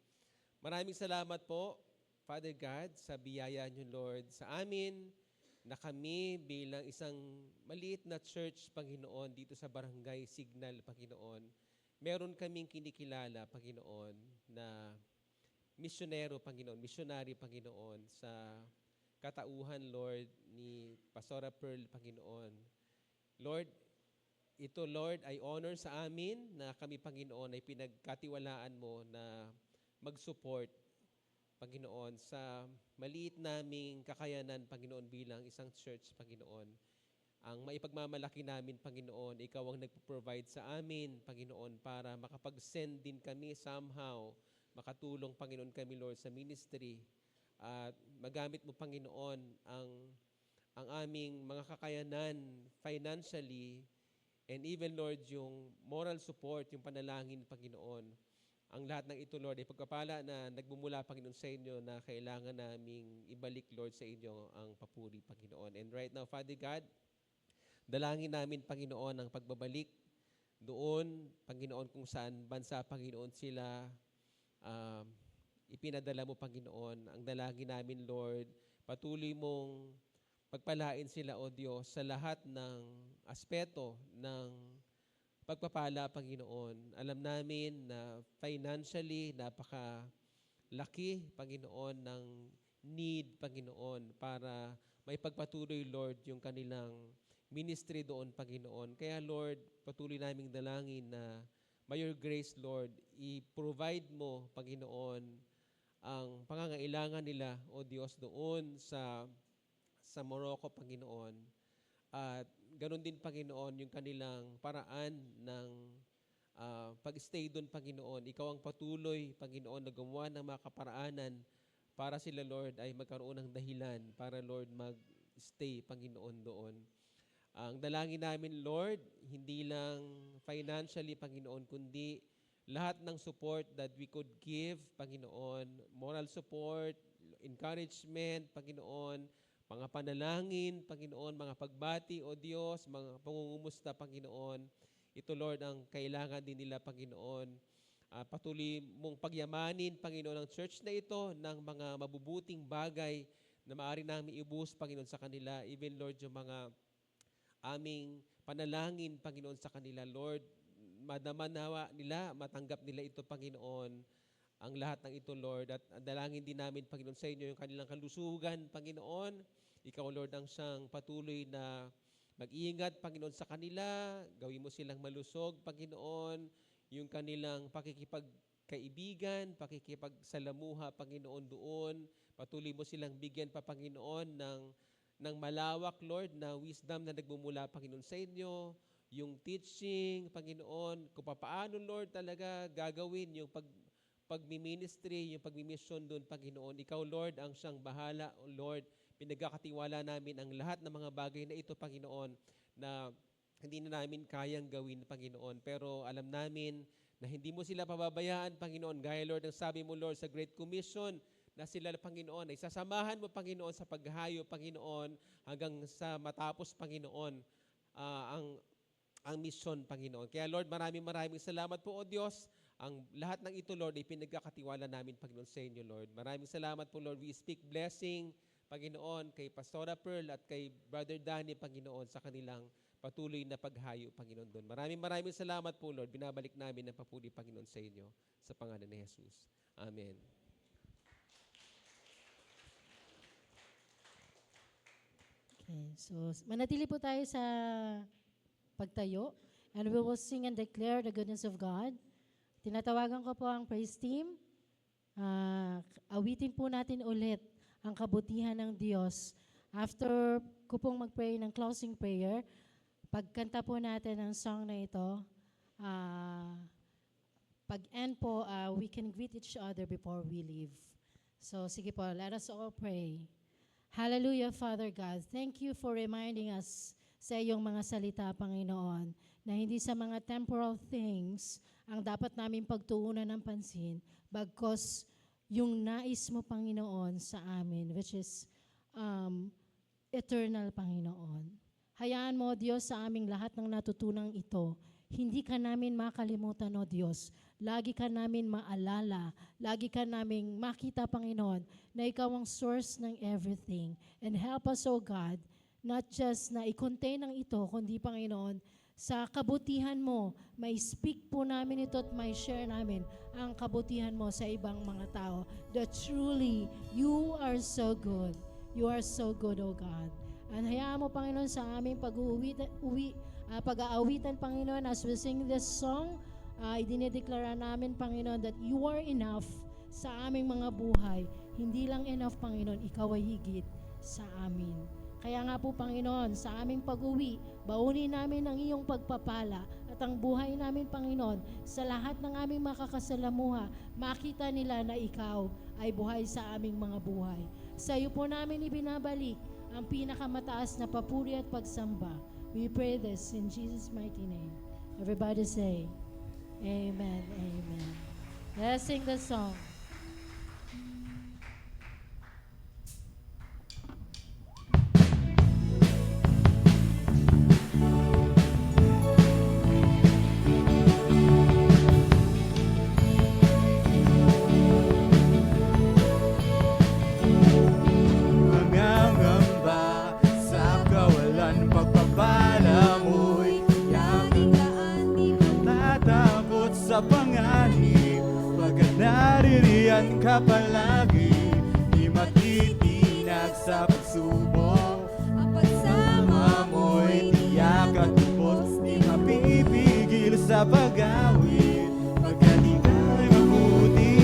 Maraming salamat po, Father God, sa biyaya niyo, Lord, sa amin na kami bilang isang maliit na church, Panginoon, dito sa Barangay Signal, Panginoon, meron kaming kinikilala, Panginoon, na misyonero, Panginoon, missionary, Panginoon, sa katauhan, Lord, ni Pastora Pearl, Panginoon. Lord, ito, Lord, ay honor sa amin na kami, Panginoon, ay pinagkatiwalaan mo na mag-support, Panginoon, sa maliit naming kakayanan, Panginoon, bilang isang church, Panginoon. Ang maipagmamalaki namin, Panginoon, ikaw ang nagpo-provide sa amin, Panginoon, para makapag-send din kami somehow, makatulong, Panginoon, kami, Lord, sa ministry. At magamit mo, Panginoon, ang aming mga kakayanan financially, and even, Lord, yung moral support, yung panalangin, Panginoon. Ang lahat ng ito, Lord, ay pagpapala na nagmumula, Panginoon, sa inyo na kailangan naming ibalik, Lord, sa inyo ang papuri, Panginoon. And right now, Father God, dalangin namin, Panginoon, ang pagbabalik doon, Panginoon, kung saan bansa, Panginoon, sila ipinadala mo, Panginoon. Ang dalangin namin, Lord, patuloy mong pagpalain sila, O Diyos, sa lahat ng aspeto ng pagpapala, Panginoon. Alam namin na financially, napakalaki, Panginoon, ng need, Panginoon, para may pagpatuloy, Lord, yung kanilang ministry doon, Panginoon. Kaya, Lord, patuloy naming dalangin na by your grace, Lord, i-provide mo, Panginoon, ang pangangailangan nila, O Diyos, doon sa Morocco, Panginoon. At ganoon din, Panginoon, yung kanilang paraan ng pag-stay doon, Panginoon. Ikaw ang patuloy, Panginoon, na gumawa ng mga kaparaanan para sila, Lord, ay magkaroon ng dahilan para, Lord, mag-stay, Panginoon, doon. Ang dalangin namin, Lord, hindi lang financially, Panginoon, kundi lahat ng support that we could give, Panginoon, moral support, encouragement, Panginoon, mga panalangin, Panginoon, mga pagbati, O Diyos, mga pangungumusta, Panginoon. Ito, Lord, ang kailangan din nila, Panginoon. Patuloy mong pagyamanin, Panginoon, ang church na ito ng mga mabubuting bagay na maaari namin ibuhos, Panginoon, sa kanila. Even, Lord, yung mga aming panalangin, Panginoon, sa kanila, Lord, madama nila, matanggap nila ito, Panginoon, ang lahat ng ito, Lord. At dalangin din namin, Panginoon, sa inyo yung kanilang kalusugan, Panginoon. Ikaw, Lord, ang siyang patuloy na mag-iingat, Panginoon, sa kanila. Gawin mo silang malusog, Panginoon. Yung kanilang pakikipagkaibigan, pakikipagsalamuha, Panginoon, doon. Patuloy mo silang bigyan pa, Panginoon, ng malawak, Lord, na wisdom na nagmumula, Panginoon, sa inyo. yung teaching, Panginoon, kung paano, Lord, talaga gagawin yung pagmi-ministry, yung pagmi-mission doon, Panginoon. Ikaw, Lord, ang siyang bahala, Lord. Pinagkakatiwala namin ang lahat ng mga bagay na ito, Panginoon, na hindi na namin kayang gawin, Panginoon. Pero alam namin na hindi mo sila pababayaan, Panginoon. Gaya, Lord, ang sabi mo, Lord, sa Great Commission, na sila, Panginoon, ay sasamahan mo, Panginoon, sa paghahayo, Panginoon, hanggang sa matapos, Panginoon, ang mission, Panginoon. Kaya, Lord, maraming salamat po, O Diyos. Ang lahat ng ito, Lord, ay pinagkakatiwala namin, Panginoon, sa inyo, Lord. Maraming salamat po, Lord. We speak blessing, Panginoon, kay Pastora Pearl at kay Brother Danny, Panginoon, sa kanilang patuloy na paghayo, Panginoon, doon. Maraming salamat po, Lord. Binabalik namin ang papuri, Panginoon, sa inyo, sa pangalan ni Jesus. Amen. Okay, so manatili po tayo sa pagtayo, and we will sing and declare the goodness of God. Tinatawagan ko po ang praise team. Awitin po natin ulit ang kabutihan ng Diyos. After ko pong mag-pray ng closing prayer, pagkanta po natin ang song na ito, pag-end po, we can greet each other before we leave. So sige po, let us all pray. Hallelujah, Father God. Thank you for reminding us sa iyong mga salita, Panginoon, na hindi sa mga temporal things ang dapat namin pagtuunan ng pansin, bagkos yung nais mo, Panginoon, sa amin, which is eternal, Panginoon. Hayaan mo, Diyos, sa aming lahat ng natutunang ito, hindi ka namin makalimutan, O Diyos. Lagi ka namin maalala, lagi ka namin makita, Panginoon, na ikaw ang source ng everything. And help us, O God, not just na i-contain ang ito, kundi, Panginoon, sa kabutihan mo, may speak po namin ito at may share namin ang kabutihan mo sa ibang mga tao. That truly, you are so good. You are so good, O God. And hayaan mo, Panginoon, sa aming pag-aawitan, Panginoon, as we sing this song, idinideklara namin, Panginoon, that you are enough sa aming mga buhay. Hindi lang enough, Panginoon, ikaw ay higit sa amin. Kaya nga po, Panginoon, sa aming pag-uwi, baunin namin ang iyong pagpapala at ang buhay namin, Panginoon, sa lahat ng aming makakasalamuha, makita nila na ikaw ay buhay sa aming mga buhay. Sa iyo po namin ibinabalik ang pinakamataas na papuri at pagsamba. We pray this in Jesus' mighty name. Everybody say, Amen, amen. Let's sing the song. Mangangamba sa kawalan, pagpapala mo'y yaking daan, di matatakot sa panganib, pagkat naririyan ka palagi, di matitinag sa pagsubok. Ang pagsama mo'y tiyak at tubos, di mapipigil sa pag-awit, pagkat ikaw ay mabuti,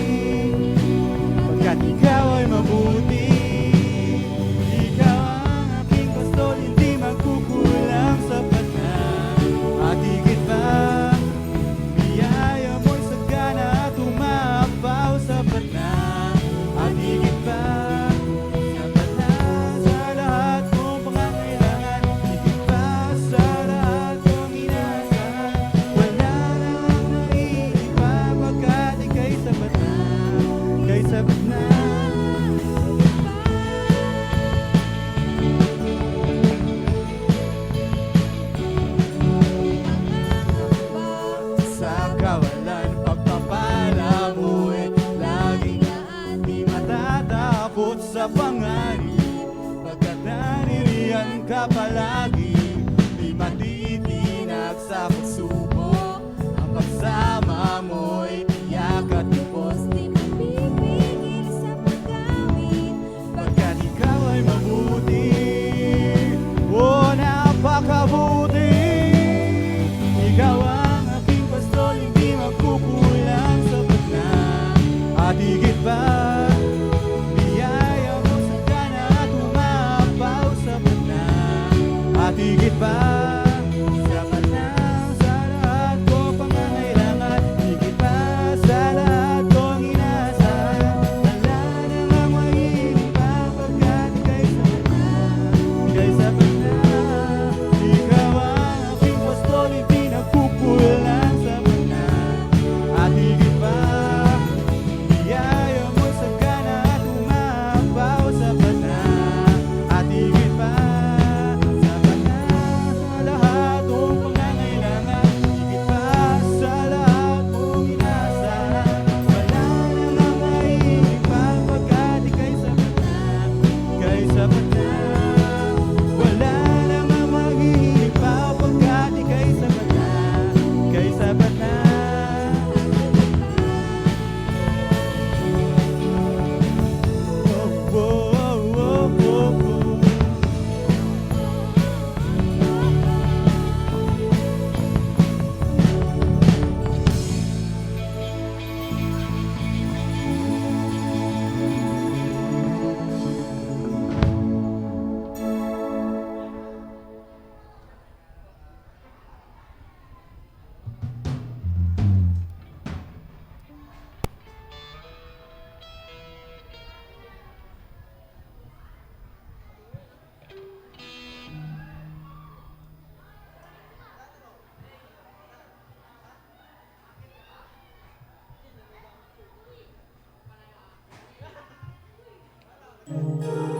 pagkat ikaw ay mabuti. Ikaw ang aking pastol, hindi magkukulang sapat na, at higit pa, biyaya mo'y sagana at umapaw sapat na, at higit pa, sapat na sa lahat mong pangangailangan, higit pa sa lahat mong inaasahan. Wala na lang naiiba, pagkat ika'y sapat na, ika'y sapat na. Sa kawalan, pagpapala mo'y laging daan, di matatakot sa panganib, pagkat naririyan ka palagi, di matitinag sa pagsubok. Ang pagsama mo'y tiyak at tibos, di mapipigil sa pag-awit, pagkat ikaw ay mabuti. Oh, napakabuti. Ikaw ang aking pastol, hindi magkukulang sapat na, at higit pa, biyaya mo sagana at umapaw sapat na, at higit pa, sapat na. Amen.